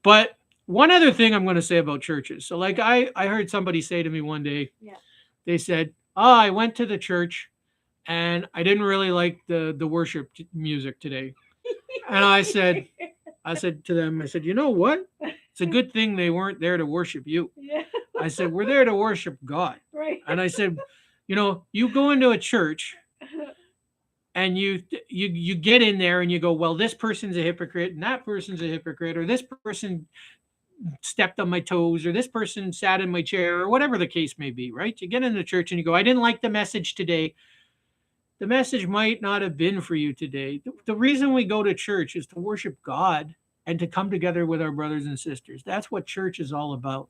But one other thing I'm going to say about churches. So, like, I heard somebody say to me one day, they said, I went to the church and I didn't really like the worship music today. And I said to them, you know what? It's a good thing they weren't there to worship you. Yeah. I said, we're there to worship God. Right. And I said, you go into a church and you get in there and you go, well, this person's a hypocrite and that person's a hypocrite, or this person stepped on my toes, or this person sat in my chair, or whatever the case may be, right? You get into church and you go, I didn't like the message today. The message might not have been for you today. The reason we go to church is to worship God and to come together with our brothers and sisters. That's what church is all about.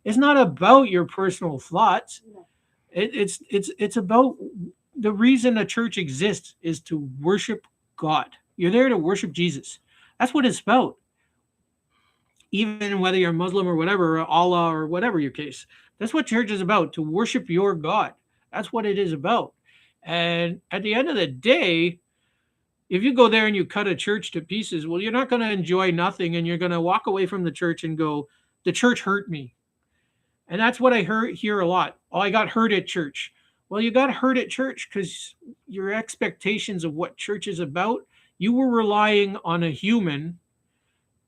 It's not about your personal thoughts. It's about the reason a church exists is to worship God. You're there to worship Jesus. That's what it's about. Even whether you're Muslim or whatever, or Allah or whatever your case, that's what church is about, to worship your God. That's what it is about. And at the end of the day, if you go there and you cut a church to pieces, well, you're not going to enjoy nothing, and you're going to walk away from the church and go, the church hurt me. And that's what I hear a lot. Oh, I got hurt at church. Well, you got hurt at church because your expectations of what church is about, you were relying on a human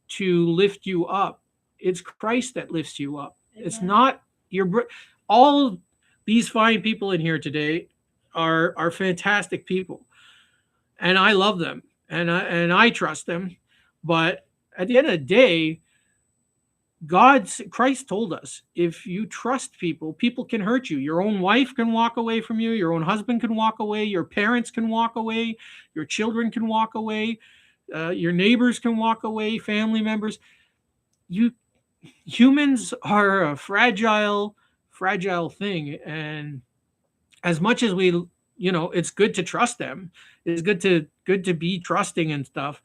to lift you up. It's Christ that lifts you up. Amen. It's not your. All these fine people in here today are fantastic people, and I love them, and I trust them. But at the end of the day, Christ told us, if you trust people, people can hurt you. Your own wife can walk away from you. Your own husband can walk away. Your parents can walk away. Your children can walk away. Your neighbors can walk away. Family members. Humans are a fragile thing, and as much as we, it's good to trust them. It's good to be trusting and stuff.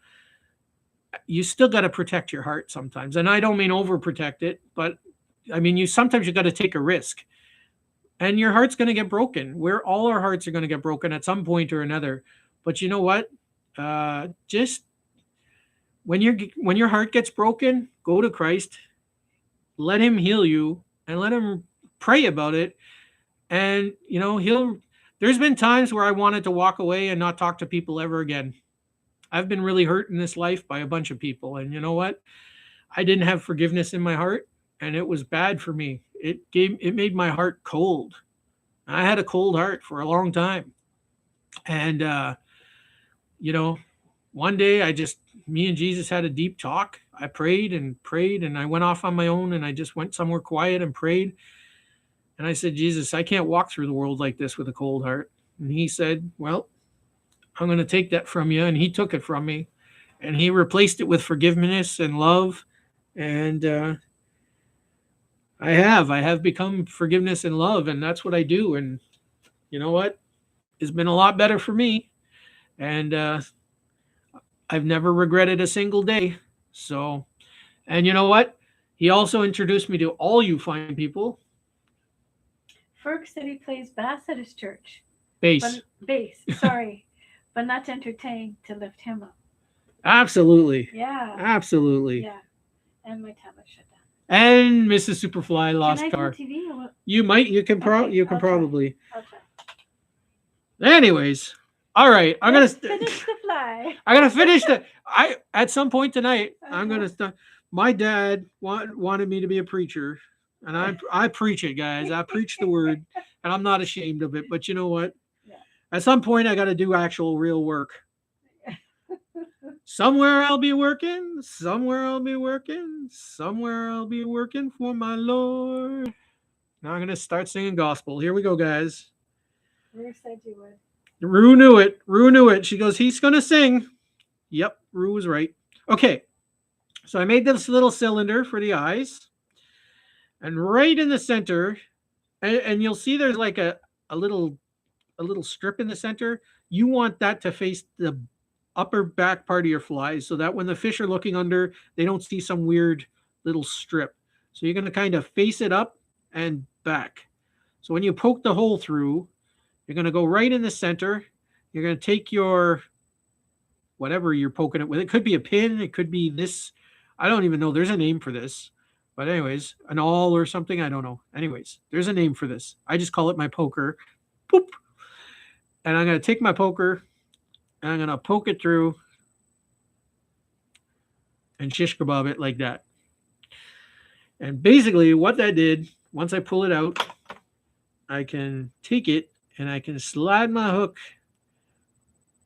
You still got to protect your heart sometimes. And I don't mean overprotect it, but I mean, you got to take a risk, and your heart's going to get broken. All our hearts are going to get broken at some point or another. But you know what? Just when your heart gets broken, go to Christ, let him heal you, and let him pray about it. And, there's been times where I wanted to walk away and not talk to people ever again. I've been really hurt in this life by a bunch of people. And you know what? I didn't have forgiveness in my heart, and it was bad for me. It made my heart cold. I had a cold heart for a long time. And, one day me and Jesus had a deep talk. I prayed, and I went off on my own, and I just went somewhere quiet and prayed. And I said, Jesus, I can't walk through the world like this with a cold heart. And he said, well, I'm going to take that from you. And he took it from me, and he replaced it with forgiveness and love. And I have become forgiveness and love. And that's what I do. And you know what? It's been a lot better for me. And I've never regretted a single day. So, and you know what? He also introduced me to all you fine people. Ferg said he plays bass at his church. Bass, sorry. But not to entertain, to lift him up. Absolutely. Yeah. Absolutely. Yeah. And my tablet shut down. And Mrs. Superfly lost car. TV or what? You might. You can probably. I'll try. Anyways, all right. I'm gonna finish the fly. I'm gonna finish the. At some point tonight, I'm gonna start. My dad wanted me to be a preacher, and I preach it, guys. I preach the word, and I'm not ashamed of it. But you know what? Yeah. At some point, I got to do actual real work. Somewhere I'll be working. Somewhere I'll be working. Somewhere I'll be working for my Lord. Now I'm gonna start singing gospel. Here we go, guys. Rue said you would. Rue knew it. Rue knew it. She goes, he's gonna sing. Yep, Rue was right. Okay. So I made this little cylinder for the eyes, and right in the center, and you'll see there's like a little strip in the center. You want that to face the upper back part of your fly, so that when the fish are looking under, they don't see some weird little strip. So you're going to kind of face it up and back. So when you poke the hole through, you're going to go right in the center. You're going to take your whatever you're poking it with. It could be a pin. It could be this. I don't even know. There's a name for this. But anyways, an awl or something. I don't know. Anyways, there's a name for this. I just call it my poker. Boop. And I'm going to take my poker, and I'm going to poke it through and shish kebab it like that. And basically what that did, once I pull it out, I can take it and I can slide my hook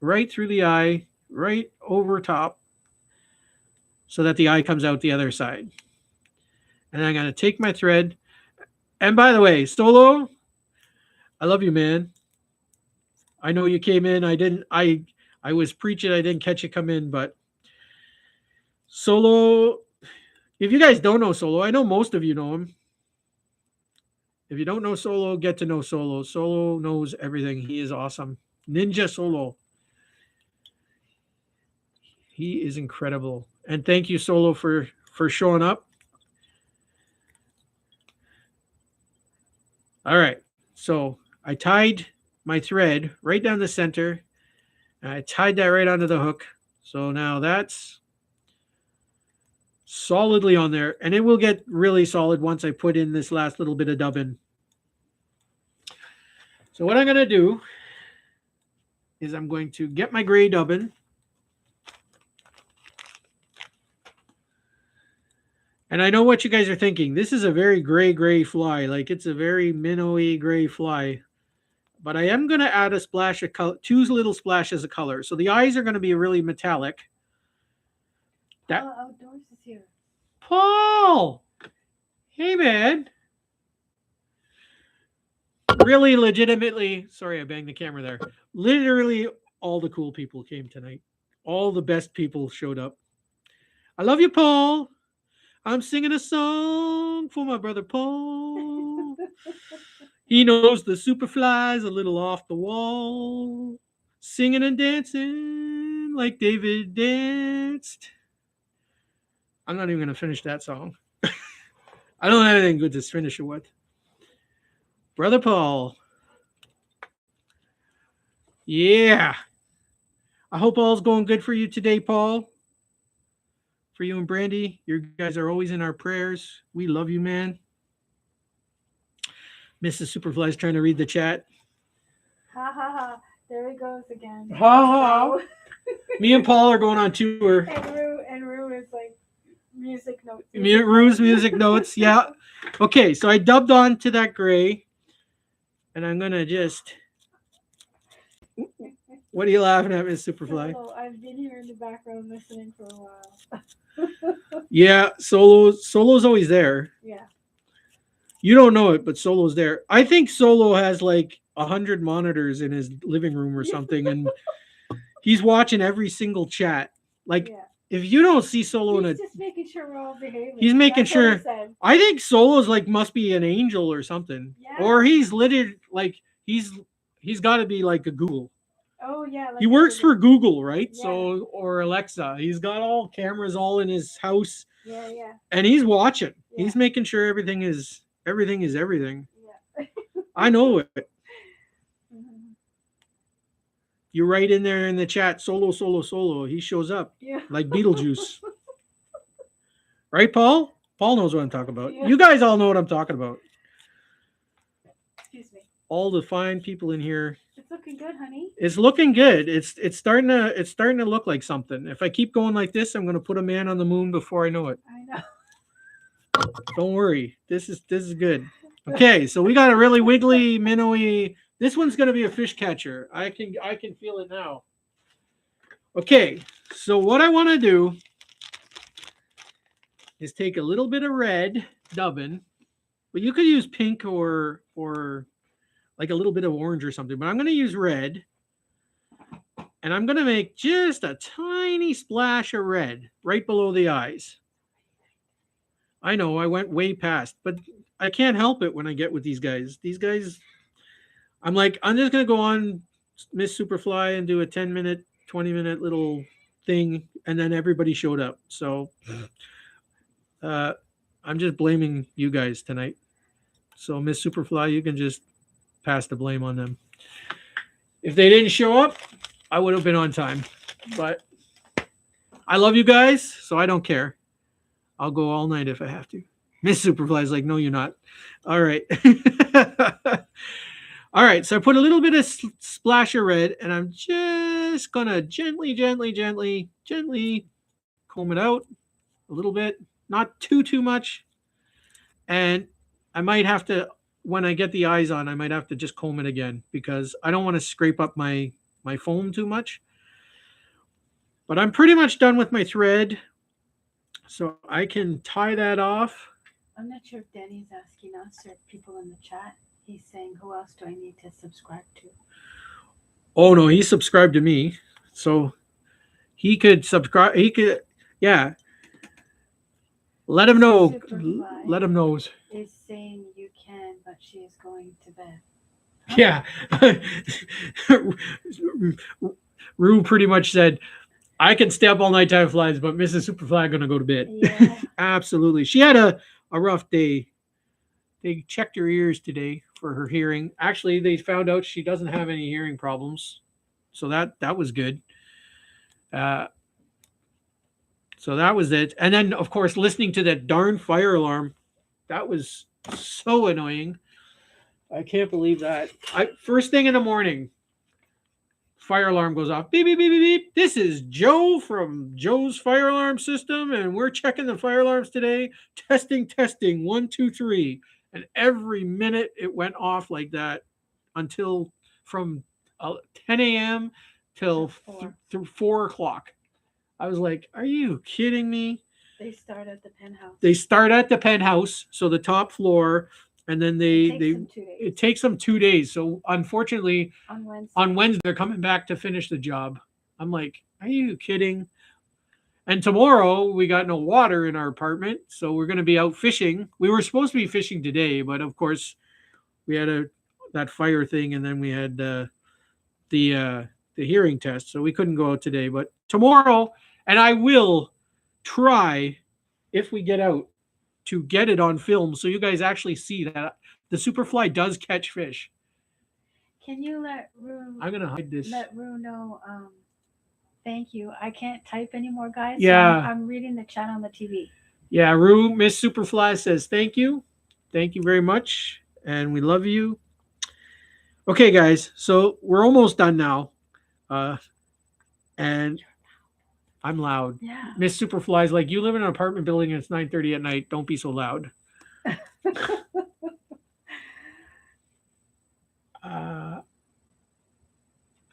right through the eye, right over top, so that the eye comes out the other side. And I'm going to take my thread. And by the way, Solo, I love you, man. I know you came in. I was preaching. I didn't catch you come in, but Solo, if you guys don't know Solo, I know most of you know him. If you don't know Solo, get to know Solo. Solo knows everything. He is awesome. Ninja Solo. He is incredible. And thank you, Solo, for showing up. All right. So I tied my thread right down the center. And I tied that right onto the hook. So now that's solidly on there. And it will get really solid once I put in this last little bit of dubbing. So what I'm going to do is I'm going to get my gray dubbing. And I know what you guys are thinking. This is a very gray fly. Like it's a very minnowy gray fly. But I am going to add a splash of color, 2 little splashes of color. So the eyes are going to be really metallic. That Outdoors is here. Paul! Hey, man. Really legitimately, sorry, I banged the camera there. Literally all the cool people came tonight. All the best people showed up. I love you, Paul. I'm singing a song for my brother Paul. He knows the Superfly's a little off the wall. Singing and dancing like David danced. I'm not even going to finish that song. I don't have anything good to finish it with. Brother Paul. Yeah. I hope all's going good for you today, Paul. For you and Brandy, you guys are always in our prayers. We love you, man. Mrs. Superfly's trying to read the chat. Ha ha ha. There he goes again. Ha ha. Me and Paul are going on tour. And Rue is like music notes. Rue's music notes. Yeah. Okay, so I dubbed on to that gray. And I'm going to just... What are you laughing at, Miss Superfly? Solo, I've been here in the background listening for a while. Yeah, Solo's always there. Yeah. You don't know it, but Solo's there. I think Solo has like 100 monitors in his living room or something, and he's watching every single chat. Like, if you don't see Solo he's just making sure we're all behaving. He's making sure. I think Solo's like must be an angel or something, or he's literally like he's got to be like a Google. Oh yeah. Like he works for Google, right? Yeah. So or Alexa. He's got all cameras all in his house. Yeah. And he's watching. Yeah. He's making sure everything is everything. Yeah. I know it. Mm-hmm. You're right in there in the chat. Solo. He shows up. Yeah. Like Beetlejuice. Right, Paul? Paul knows what I'm talking about. Yeah. You guys all know what I'm talking about. Excuse me. All the fine people in here. It's looking good, honey. It's looking good. It's starting to look like something. If I keep going like this, I'm going to put a man on the moon before I know it. I know. Don't worry. This is good. Okay, so we got a really wiggly, minnowy. This one's going to be a fish catcher. I can feel it now. Okay, so what I want to do is take a little bit of red dubbing, but you could use pink or like a little bit of orange or something, but I'm going to use red, and I'm going to make just a tiny splash of red right below the eyes. I know I went way past, but I can't help it when I get with these guys. These guys, I'm like, I'm just going to go on Miss Superfly and do a 10-minute, 20-minute little thing, and then everybody showed up. So I'm just blaming you guys tonight. So Miss Superfly, you can just pass the blame on them. If they didn't show up, I would have been on time. But I love you guys, so I don't care. I'll go all night if I have to. Miss Superfly's like, no, you're not. All right. All right, so I put a little bit of splash of red, and I'm just going to gently comb it out a little bit. Not too much. And I might have to, when I get the eyes on, I might have to just comb it again because I don't want to scrape up my foam too much. But I'm pretty much done with my thread. So I can tie that off. I'm not sure if Danny's asking us or people in the chat. He's saying, who else do I need to subscribe to? Oh no, he subscribed to me. So he could subscribe. He could, yeah. Let him know. Superfly Let him know. is saying you can, but she is going to bed. Yeah. Rue pretty much said, I can stay up all night time flies, but Mrs. Superfly going to go to bed. Yeah. Absolutely. She had a rough day. They checked her ears today for her hearing. Actually, they found out she doesn't have any hearing problems. So that was good. So that was it. And then, of course, listening to that darn fire alarm, that was so annoying. I can't believe that. First thing in the morning, fire alarm goes off. Beep, beep, beep, beep, beep. This is Joe from Joe's fire alarm system, and we're checking the fire alarms today. Testing, testing, 1, 2, 3. And every minute it went off like that until from 10 a.m. till through 4 o'clock. I was like, are you kidding me? They start at the penthouse. They start at the penthouse, so the top floor, and then it takes them 2 days. So unfortunately, on Wednesday they're coming back to finish the job. I'm like, are you kidding? And tomorrow we got no water in our apartment, so we're going to be out fishing. We were supposed to be fishing today, but of course we had that fire thing, and then we had the hearing test, so we couldn't go out today. But tomorrow, and I will try, if we get out, to get it on film so you guys actually see that the Superfly does catch fish. Can you let Rue? I'm gonna hide this. Let Rue know. Thank you. I can't type anymore, guys. Yeah. So I'm reading the chat on the TV. Yeah, Rue, Miss Superfly says thank you. Thank you very much. And we love you. Okay, guys. So we're almost done now. And I'm loud. Yeah. Miss Superfly's like, you live in an apartment building and it's 9:30 at night. Don't be so loud.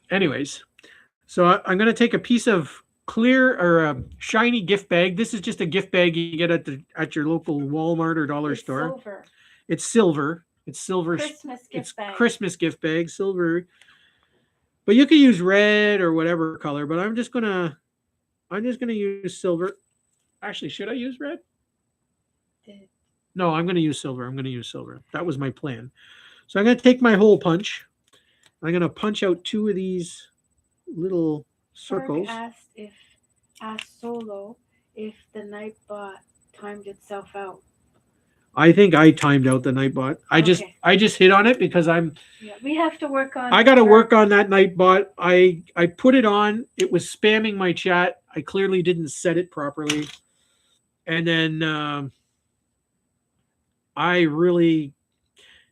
Anyways, so I'm going to take a piece of clear or a shiny gift bag. This is just a gift bag you get at your local Walmart or dollar store. Silver. It's silver. It's silver. Christmas gift bag. Christmas gift bag, silver. But you can use red or whatever color. But I'm just gonna use silver. Actually, should I use red? No, I'm gonna use silver. That was my plan. So I'm gonna take my hole punch. I'm gonna punch out 2 of these little circles. Asked Solo if the Nightbot timed itself out. I think I timed out the Nightbot. I just hit on it because we have to work on. I got to work on that Nightbot. I put it on. It was spamming my chat. I clearly didn't set it properly, and then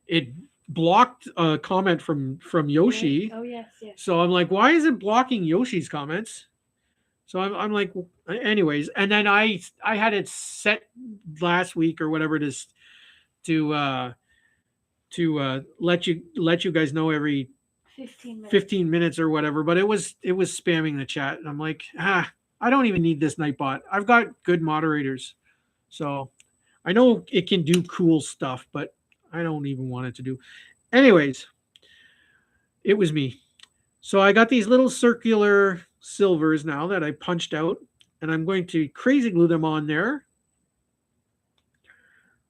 it blocked a comment from Yoshi. Oh yes. So I'm like, why is it blocking Yoshi's comments? So I'm like, anyways, and then I had it set last week or whatever it is to let you guys know every 15 minutes or whatever. But it was spamming the chat, and I'm like, I don't even need this Nightbot. I've got good moderators, so I know it can do cool stuff, but I don't even want it to do. Anyways, it was me. So I got these little circular silvers now that I punched out, and I'm going to crazy glue them on there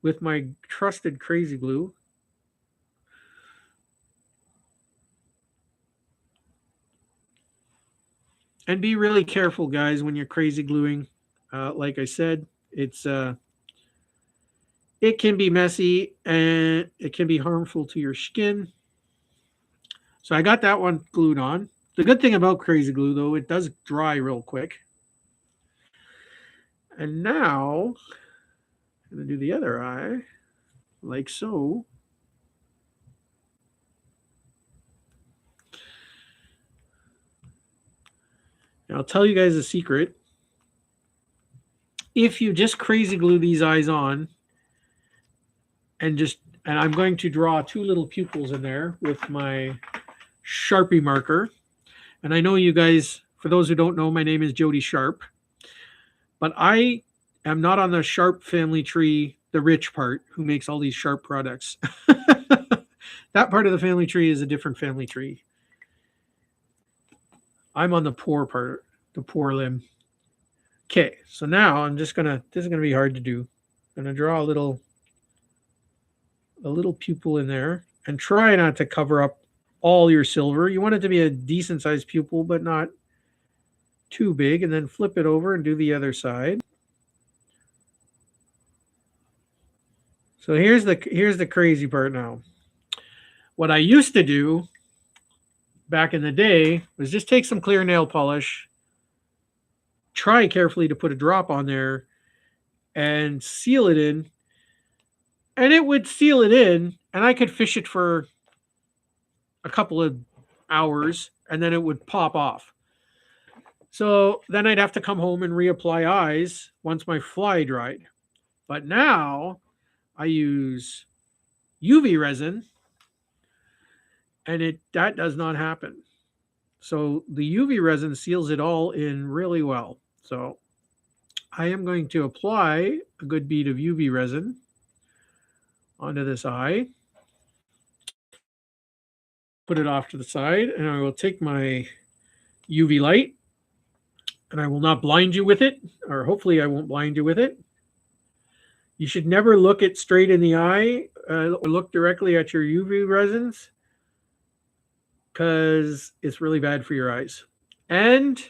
with my trusted crazy glue. And be really careful, guys, when you're crazy gluing. Like I said, it can be messy and it can be harmful to your skin. So I got that one glued on. The good thing about crazy glue, though, it does dry real quick. And now I'm going to do the other eye, like so. And I'll tell you guys a secret. If you just crazy glue these eyes on, and I'm going to draw 2 little pupils in there with my Sharpie marker. And I know you guys, For those who don't know, my name is Jody Sharp, but I am not on the Sharp family tree, the rich part, who makes all these Sharp products. That part of the family tree is a different family tree. I'm on the poor part, the poor limb. Okay, so now I'm just gonna, this is gonna be hard to do. I'm gonna draw a little pupil in there and try not to cover up all your silver. You want it to be a decent sized pupil, but not too big, and then flip it over and do the other side. So here's the crazy part now. What I used to do back in the day was just take some clear nail polish, try carefully to put a drop on there, and seal it in. And it would seal it in, and I could fish it for a couple of hours, and then it would pop off. So then I'd have to come home and reapply eyes once my fly dried. But now I use UV resin, and that does not happen. So the UV resin seals it all in really well. So I am going to apply a good bead of UV resin onto this eye, put it off to the side, and I will take my UV light, and I will not blind you with it, or hopefully I won't blind you with it. You should never look it straight in the eye or look directly at your UV resins, because it's really bad for your eyes. And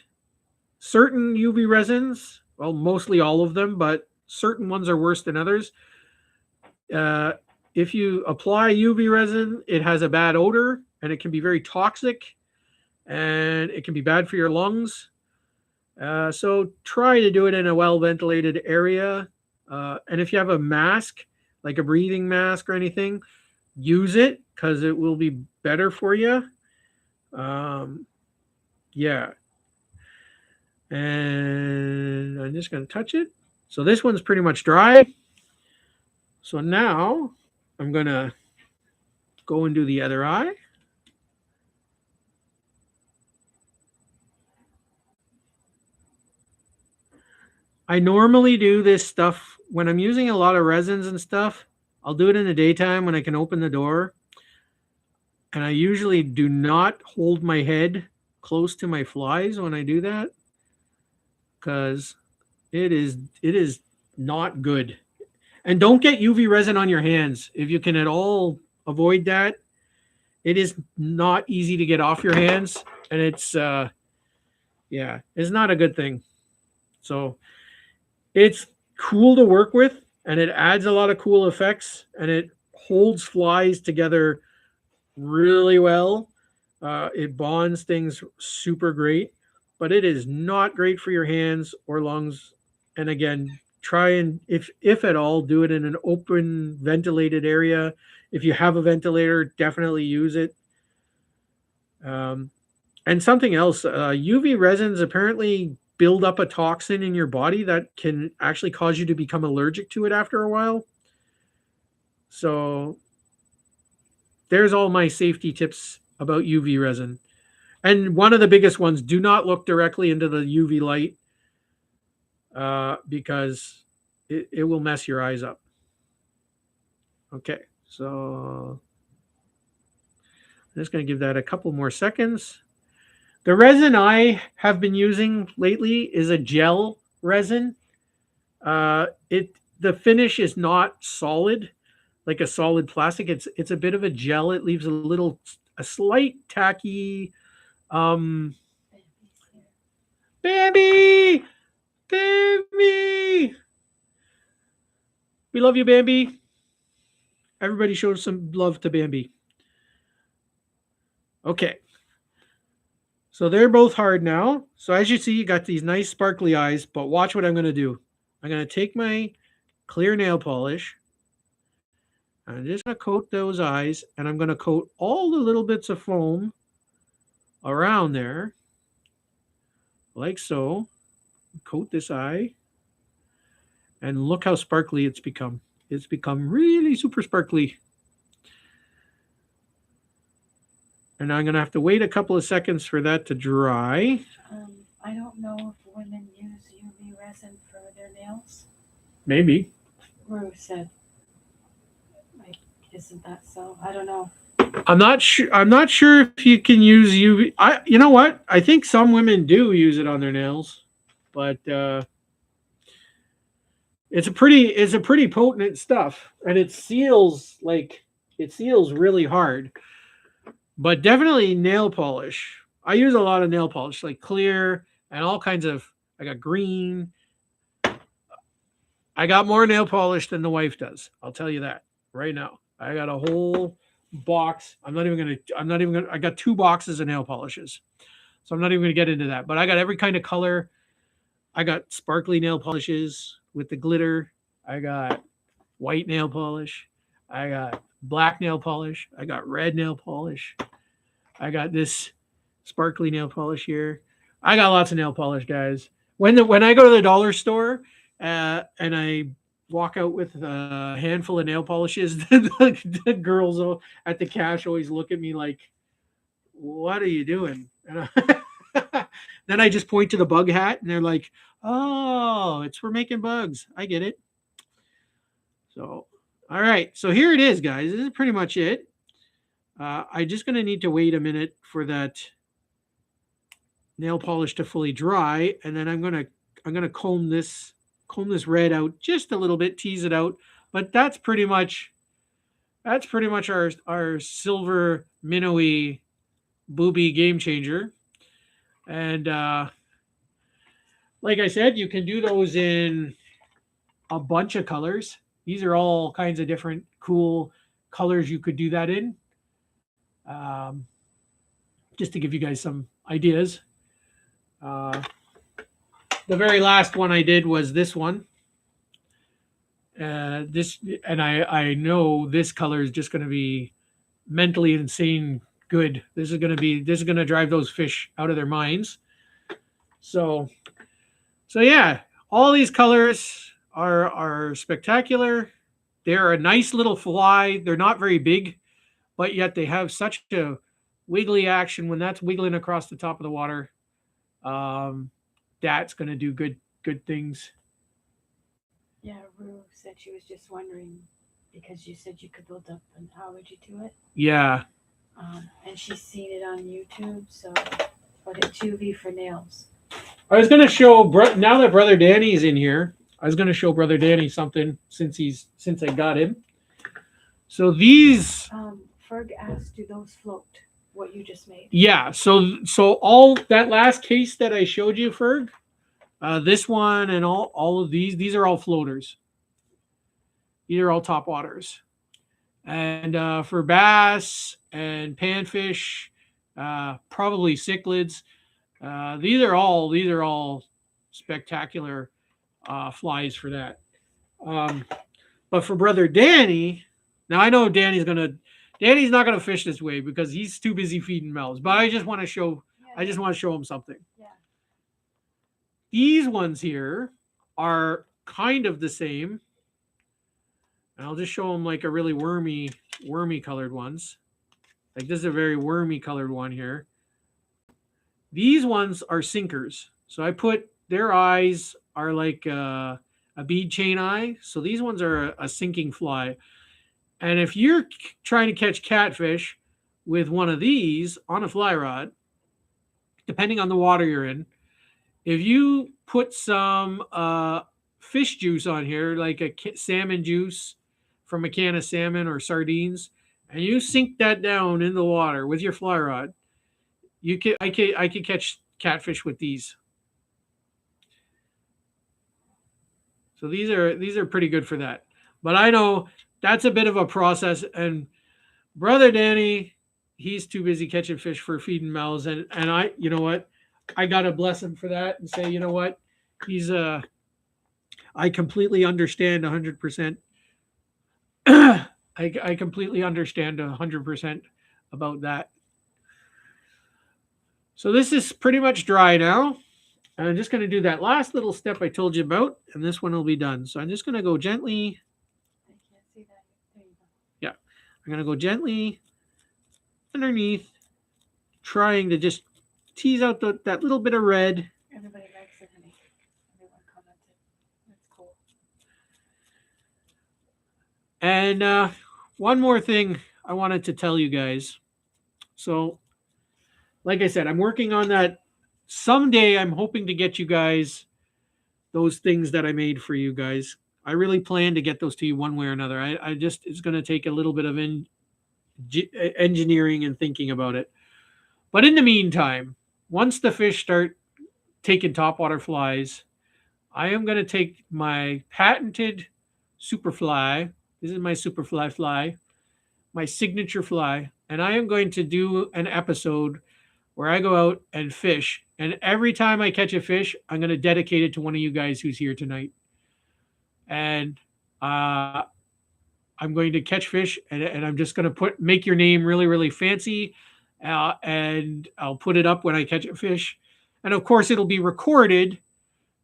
certain UV resins, well, mostly all of them, but certain ones are worse than others. If you apply UV resin, it has a bad odor, and it can be very toxic, and it can be bad for your lungs. So try to do it in a well-ventilated area. And if you have a mask, like a breathing mask or anything, use it, because it will be better for you. Yeah. And I'm just going to touch it. So this one's pretty much dry. So now I'm going to go and do the other eye. I normally do this stuff when I'm using a lot of resins and stuff. I'll do it in the daytime when I can open the door. And I usually do not hold my head close to my flies when I do that, because it is not good. And don't get UV resin on your hands. If you can at all avoid that, it is not easy to get off your hands, and it's it's not a good thing. So it's cool to work with, and it adds a lot of cool effects, and it holds flies together really well. It bonds things super great, but it is not great for your hands or lungs. And again, try and, if at all, do it in an open, ventilated area. If you have a ventilator, definitely use it. And something else, UV resins apparently build up a toxin in your body that can actually cause you to become allergic to it after a while. So there's all my safety tips about UV resin. And one of the biggest ones, do not look directly into the UV light, because it will mess your eyes up. Okay, so I'm just going to give that a couple more seconds. The resin I have been using lately is a gel resin. The finish is not solid, like a solid plastic. It's a bit of a gel. It leaves a slight tacky. Bambi, Bambi, we love you, Bambi. Everybody show some love to Bambi. Okay. So they're both hard now. So as you see, you got these nice sparkly eyes, but watch what I'm going to do. I'm going to take my clear nail polish. I'm just going to coat those eyes, and I'm going to coat all the little bits of foam around there, like so. Coat this eye, and look how sparkly it's become. It's become really super sparkly. And I'm going to have to wait a couple of seconds for that to dry. I don't know if women use UV resin for their nails. Maybe. Rue said, like, isn't that so? I don't know. I'm not sure. I'm not sure if you can use UV. You know what? I think some women do use it on their nails, but it's a pretty potent stuff, and it seals really hard. But definitely nail polish. I use a lot of nail polish, like clear and all kinds of. I got green. I got more nail polish than the wife does. I'll tell you that right now. I got a whole box. I'm not even gonna. I'm not even gonna. I got 2 boxes of nail polishes, so I'm not even gonna get into that. But I got every kind of color. I got sparkly nail polishes with the glitter. I got white nail polish. I got black nail polish. I got red nail polish. I got this sparkly nail polish here. I got lots of nail polish, guys. When I go to the dollar store and I walk out with a handful of nail polishes, the girls at the cash always look at me like, "What are you doing?" Then I just point to the bug hat, and they're like, "Oh, it's for making bugs. I get it." So, all right. So here it is, guys. This is pretty much it. I'm just going to need to wait a minute for that nail polish to fully dry, and then I'm gonna comb this red out just a little bit, tease it out. But that's pretty much our silver minnowy booby game changer. And like I said, you can do those in a bunch of colors. These are all kinds of different cool colors you could do that in. Um, just to give you guys some ideas. Uh, the very last one I did was this one. This and I know this color is just going to be mentally insane good. This is going to drive those fish out of their minds. So yeah, all these colors are spectacular. They're a nice little fly. They're not very big, but yet they have such a wiggly action when that's wiggling across the top of the water. Um, that's going to do good things. Yeah, Rue said she was just wondering because you said you could build up an allergy to it. Yeah. And she's seen it on YouTube, so, but it's UV for nails. I was going to show now that Brother Danny's in here. I was going to show Brother Danny something since I got him. So these. Ferg asked, do those float? What you just made? Yeah. So all that last case that I showed you, Ferg, this one and all of these are all floaters. These are all top waters. And for bass and panfish, probably cichlids, these are all spectacular flies for that. But for Brother Danny, now I know Danny's not gonna fish this way because he's too busy feeding mouths. But I just want to show him something. Yeah. These ones here are kind of the same. And I'll just show them like a really wormy colored ones. Like this is a very wormy colored one here. These ones are sinkers. So I put their eyes are like a bead chain eye. So these ones are a sinking fly. And if you're trying to catch catfish with one of these on a fly rod, depending on the water you're in, if you put some fish juice on here, like a salmon juice from a can of salmon or sardines, and you sink that down in the water with your fly rod, I could catch catfish with these. So these are pretty good for that. But I know that's a bit of a process, and Brother Danny, he's too busy catching fish for feeding mouths, and I, you know what, I gotta bless him for that and say, you know what, he's I completely understand 100%. I completely understand 100% about that. So this is pretty much dry now. And I'm just going to do that last little step I told you about, and this one will be done. So I'm just going to go gently. I can't see that. There you go. Yeah. I'm going to go gently underneath, trying to just tease out that little bit of red. Everybody likes it, honey. Everyone commented. That's cool. And one more thing I wanted to tell you guys. So, like I said, I'm working on that. Someday I'm hoping to get you guys those things that I made for you guys. I really plan to get those to you one way or another. I just, it's going to take a little bit of engineering and thinking about it. But in the meantime, once the fish start taking topwater flies, I am going to take my patented Superfly. This is my Superfly fly, my signature fly, and I am going to do an episode where I go out and fish. And every time I catch a fish, I'm going to dedicate it to one of you guys who's here tonight. And uh, I'm going to catch fish, and I'm just going to make your name really, really fancy, and I'll put it up when I catch a fish. And of course, it'll be recorded,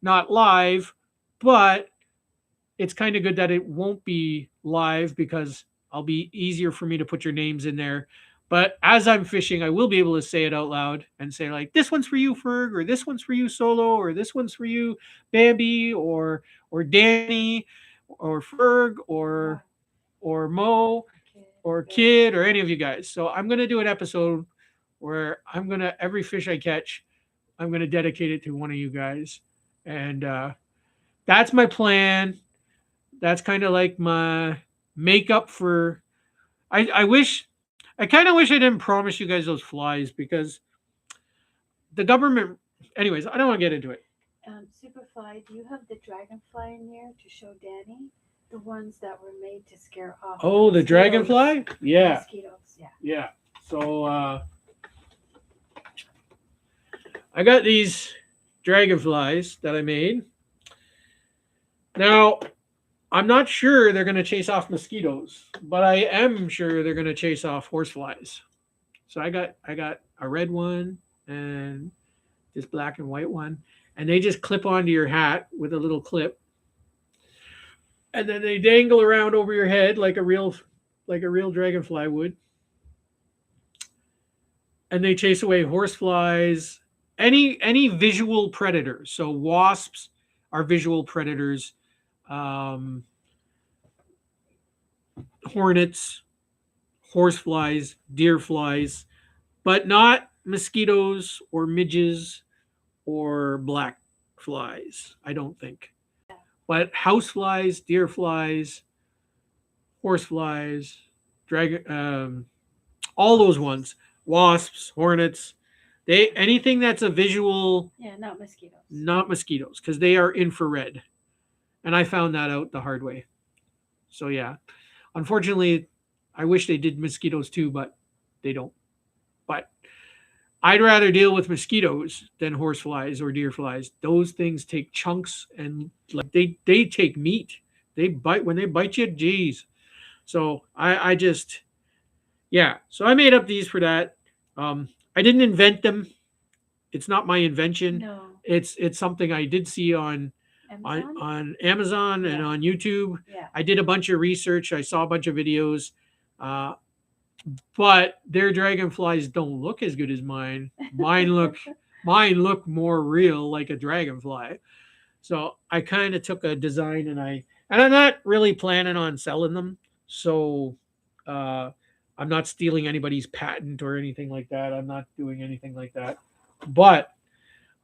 not live, but it's kind of good that it won't be live because I'll be easier for me to put your names in there. But as I'm fishing, I will be able to say it out loud and say like, "This one's for you, Ferg," or "This one's for you, Solo," or "This one's for you, Bambi," or Danny, or Ferg, or Mo, or Kid, or any of you guys. So I'm gonna do an episode where I'm gonna every fish I catch, I'm gonna dedicate it to one of you guys, and that's my plan. That's kind of like my makeup for. I wish, I kind of wish I didn't promise you guys those flies because the government. Anyways, I don't want to get into it. Superfly, do you have the dragonfly in there to show Danny? The ones that were made to scare off Oh, the mosquitoes. dragonfly? Yeah, Mosquitoes, yeah. yeah. So I got these dragonflies that I made. Now, I'm not sure they're going to chase off mosquitoes, but I am sure they're going to chase off horseflies. So I got a red one and this black and white one, and they just clip onto your hat with a little clip, and then they dangle around over your head like a real dragonfly would, and they chase away horseflies, any visual predators. So wasps are visual predators. Um, Hornets, horseflies, deer flies, but not mosquitoes or midges or black flies, I don't think. But house flies, deer flies, horse flies, dragon, all those ones, wasps, hornets, they anything that's a visual, Yeah, not mosquitoes. not mosquitoes, because they are infrared, and I found that out the hard way. So yeah, unfortunately, I wish they did mosquitoes too, but they don't. But I'd rather deal with mosquitoes than horse flies or deer flies. Those things take chunks and like they take meat. They bite when they bite you. Geez. So I just yeah. So I made up these for that. I didn't invent them. It's not my invention. No. It's something I did see on Amazon? on Amazon and Yeah. on YouTube. Yeah. I did a bunch of research. I saw a bunch of videos. Uh, but their dragonflies don't look as good as mine. Mine look more real like a dragonfly. So I kind of took a design and I'm not really planning on selling them. So uh, I'm not stealing anybody's patent or anything like that. I'm not doing anything like that. But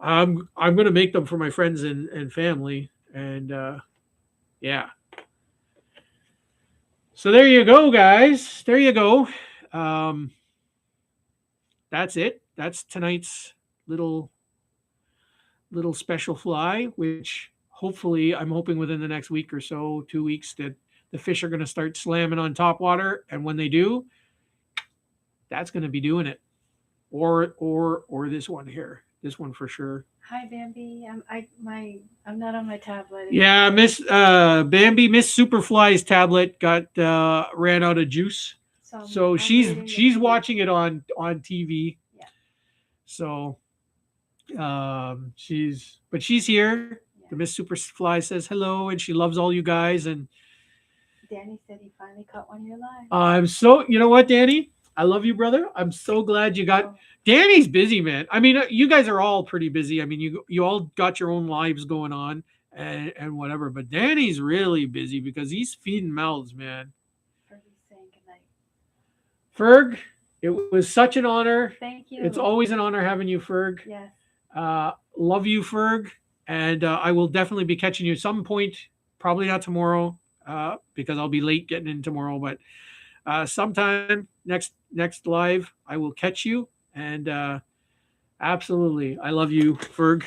I'm gonna make them for my friends and family. And yeah. So there you go, guys. There you go. Um, that's it. That's tonight's little special fly, which hopefully I'm hoping within the next week or so, 2 weeks, that the fish are going to start slamming on top water, and when they do, that's going to be doing it. Or this one here, this one for sure. Hi, Bambi. I'm not on my tablet. Yeah, Miss Bambi, Miss Superfly's tablet got ran out of juice. So I'm she's reading the she's TV. watching it on TV. Yeah. So she's here. Yeah. The Miss Superfly says hello and she loves all you guys, and Danny said he finally caught one of your live. I'm so, you know what, Danny? I love you, brother. I'm so glad you got. Oh, Danny's busy, man. I mean, you guys are all pretty busy. I mean, you all got your own lives going on and whatever. But Danny's really busy because he's feeding mouths, man. Fergie's saying goodnight. Ferg, it was such an honor. Thank It's you. always an honor having you, Ferg. Yes. Love you, Ferg, and I will definitely be catching you some point. Probably not tomorrow, because I'll be late getting in tomorrow. But sometime next live, I will catch you. And absolutely, I love you, Ferg.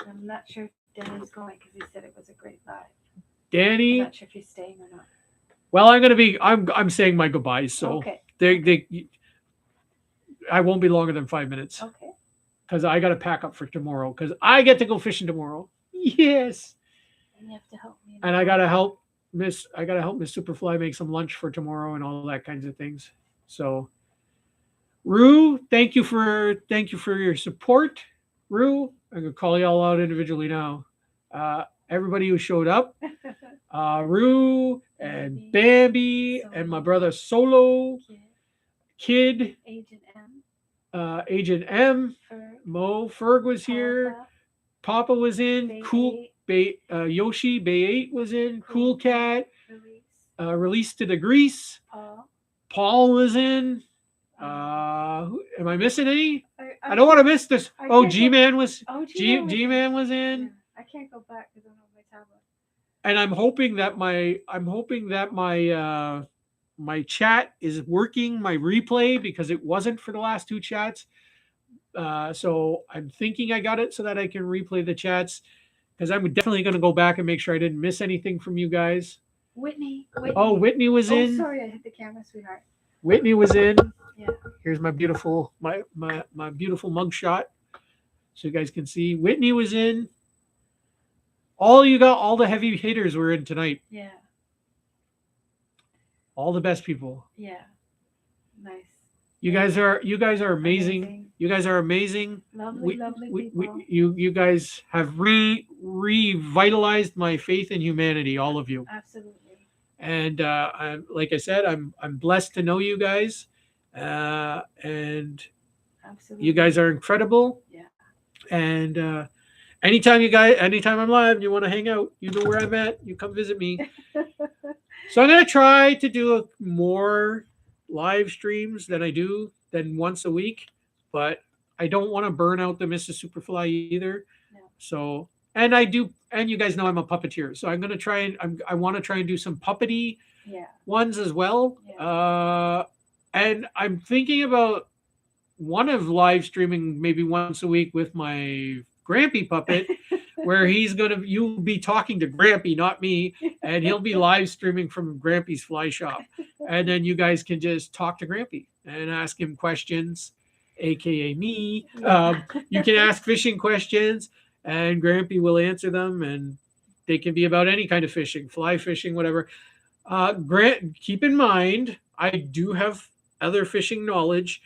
I'm not sure if Danny's going because he said it was a great live. I'm Danny. not sure if he's staying or not. Well, I'm gonna be. I'm saying my goodbyes. So Okay. they. I won't be longer than 5 minutes. Okay. Because I got to pack up for tomorrow. Because I get to go fishing tomorrow. Yes. And you have to help me. And I gotta help Miss Superfly make some lunch for tomorrow and all that kinds of things. So, Rue, thank you for your support. Rue, I'm gonna call you all out individually now. Everybody who showed up, Rue and Bambi and my brother Solo, Kid, Agent M. Agent M, Ferg. Mo, Ferg was here. Papa was in. Bay Cool. Yoshi, Bay 8 was in. Cool Cat. Release to the Grease. Paul was in. Am I missing any? I don't want to miss this. Oh, G-Man was. G-Man was in. Yeah. I can't go back because I don't have my tablet. And I'm hoping that my chat is working, my replay, because it wasn't for the last two chats. So I'm thinking I got it so that I can replay the chats, because I'm definitely going to go back and make sure I didn't miss anything from you guys. Whitney. Oh, Whitney was in. Sorry, I hit the camera, sweetheart. Whitney was in. Yeah. Here's my beautiful beautiful mugshot, so you guys can see. Whitney was in. All the heavy hitters were in tonight. Yeah. All the best people. Yeah. Nice. You guys are amazing. You guys are amazing. Lovely people. You guys have revitalized my faith in humanity, all of you. Absolutely. And I'm, like I said, I'm blessed to know you guys, and Absolutely. you guys are incredible. Yeah. And anytime I'm live and you want to hang out, you know where I'm at. You come visit me. So I'm gonna try to do more live streams than once a week, but I don't want to burn out the Mrs. Superfly either. No. So, and you guys know I'm a puppeteer, so I'm gonna try and I want to try and do some puppety ones as well. Yeah. And I'm thinking about one of live streaming maybe once a week with my Grampy puppet, where you'll be talking to Grampy, not me, and he'll be live streaming from Grampy's fly shop. And then you guys can just talk to Grampy and ask him questions, aka me. You can ask fishing questions, and Grampy will answer them, and they can be about any kind of fishing, fly fishing, whatever. Keep in mind, I do have other fishing knowledge,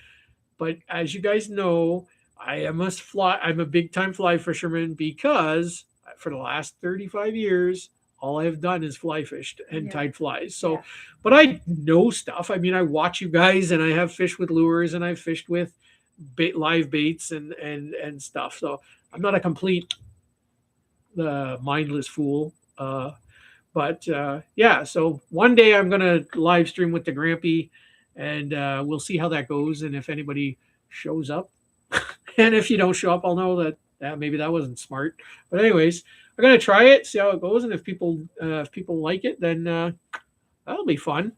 but as you guys know, I'm a big time fly fisherman, because for the last 35 years, all I've done is fly fished and tied flies. So, but I know stuff. I mean, I watch you guys, and I have fished with lures, and I've fished with live baits and stuff. So I'm not a complete mindless fool. But so one day I'm gonna live stream with the Grampy, and we'll see how that goes, and if anybody shows up. And if you don't show up, I'll know that maybe that wasn't smart. But anyways, I'm gonna try it, see how it goes, and if people like it, then that'll be fun.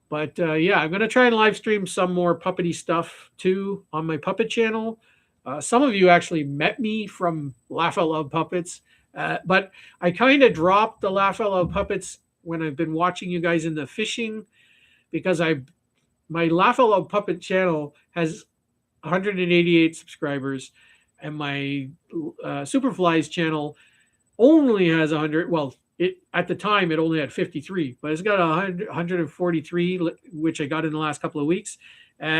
But I'm gonna try and live stream some more puppety stuff too on my puppet channel. Some of you actually met me from Laugh Out Loud Puppets, but I kind of dropped the Laugh Out Loud Puppets when I've been watching you guys in the fishing, because my Laugh Out Loud Puppet channel has 188 subscribers, and my Superfly's channel only has 100. Well, at the time it only had 53, but it's got 143, which I got in the last couple of weeks.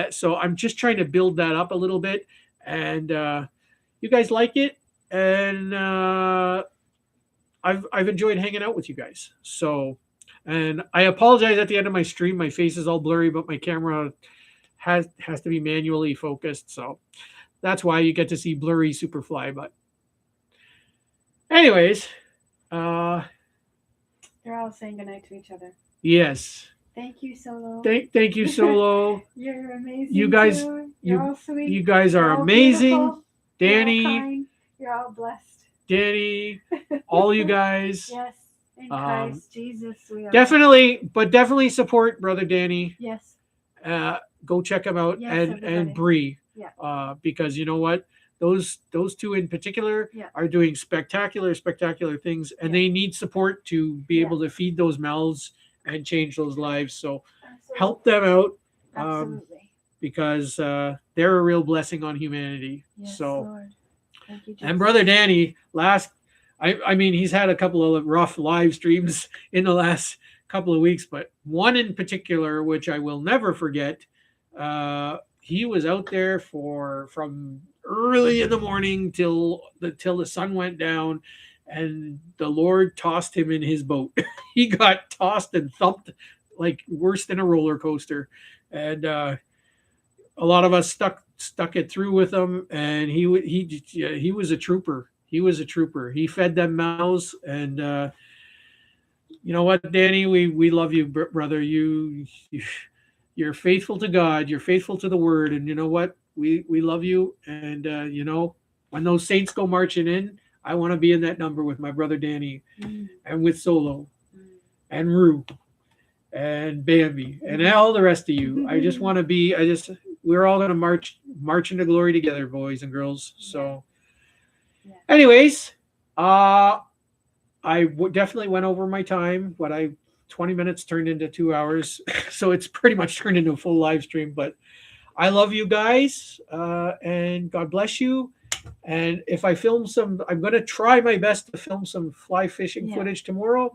So I'm just trying to build that up a little bit, and you guys like it, and I've enjoyed hanging out with you guys. So And I apologize at the end of my stream. My face is all blurry, but my camera has to be manually focused. So that's why you get to see blurry Superfly. But anyways, uh They're all saying goodnight to each other. yes. Thank you, Solo. Thank you, Solo. You're amazing. You guys too. You're all sweet. You guys You're are all amazing. beautiful. Danny, You're all kind. You're all blessed. Danny, all you guys. Yes. In Christ Jesus, we are. Definitely support Brother Danny. Yes. Go check him out, Yes, and everybody. Bree. Yeah. Because you know what? Those two in particular are doing spectacular things, and they need support to be able to feed those mouths and change those lives. So help them out. Absolutely. Because they're a real blessing on humanity. Yes, so Lord. Thank you, Jesus. And Brother Danny, I mean, he's had a couple of rough live streams in the last couple of weeks, but one in particular, which I will never forget, he was out there from early in the morning till the sun went down, and the Lord tossed him in his boat. He got tossed and thumped like worse than a roller coaster, and a lot of us stuck it through with him, and he was a trooper. He was a trooper. He fed them mouths, and you know what, Danny, we love you, brother. You're faithful to God. You're faithful to the Word, and you know what, we love you. And you know, when those saints go marching in, I want to be in that number with my brother Danny, and with Solo, and Rue, and Bambi, and all the rest of you. I just want to be. We're all going to march into glory together, boys and girls. So, anyways, definitely went over my time. 20 minutes turned into 2 hours, so it's pretty much turned into a full live stream. But I love you guys, and God bless you. And if I film I'm going to try my best to film some fly fishing footage tomorrow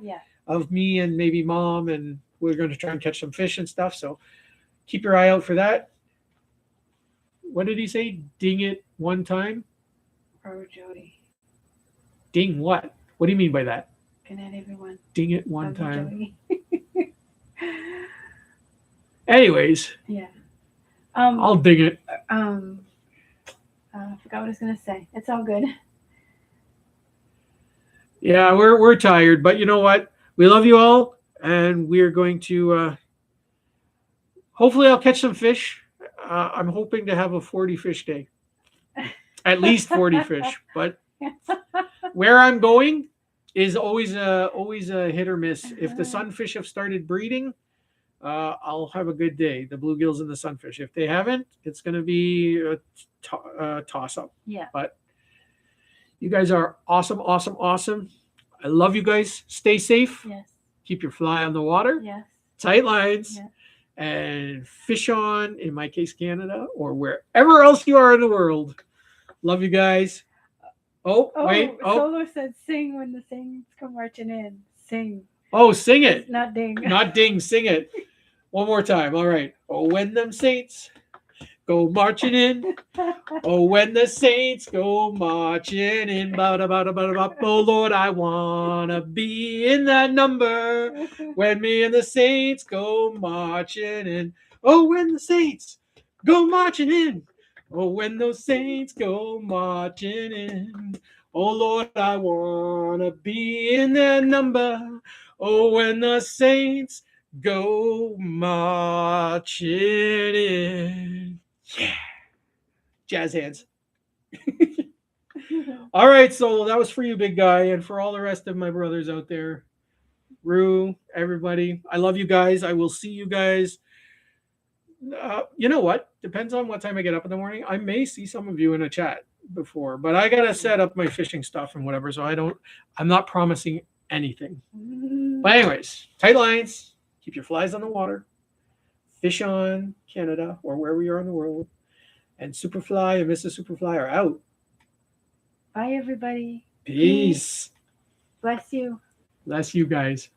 of me and maybe Mom, and we're going to try and catch some fish and stuff. So keep your eye out for that. What did he say? Ding it one time? Oh, Jody. Ding what? What do you mean by that? Good night, everyone. Ding it one time. Jody. Anyways. Yeah. I'll ding it. I forgot what I was going to say. It's all good. Yeah, we're tired, but you know what? We love you all, and we're going to hopefully I'll catch some fish. I'm hoping to have a 40 fish day. At least 40 fish, but where I'm going is always a hit or miss. If the sunfish have started breeding, I'll have a good day. The bluegills and the sunfish. If they haven't, it's going to be a toss up. Yeah. But you guys are awesome. I love you guys. Stay safe. Yes. Keep your fly on the water. Yes. Tight lines. Yeah. And fish on, in my case, Canada, or wherever else you are in the world. Love you guys. Wait. Solo said sing when the saints come marching in. Sing. Oh, sing it. It's not ding. Not ding. Sing it. One more time. All right. Oh, when them saints go marching in. Oh, when the saints go marching in. Oh, Lord, I want to be in that number. When me and the saints go marching in. Oh, when the saints go marching in. Oh, when those saints go marching in. Oh, Lord, I want to be in that number. Oh, when the saints go marching in. Yeah. Jazz hands. All right, so that was for you, big guy, and for all the rest of my brothers out there. Rue, everybody. I love you guys. I will see you guys. You know what? Depends on what time I get up in the morning. I may see some of you in a chat before, but I got to set up my fishing stuff and whatever, so I'm not promising anything. But anyways, tight lines. Keep your flies on the water. Fish on Canada or wherever you are in the world. And Superfly and Mrs. Superfly are out. Bye, everybody. Peace. Bless you. Bless you guys.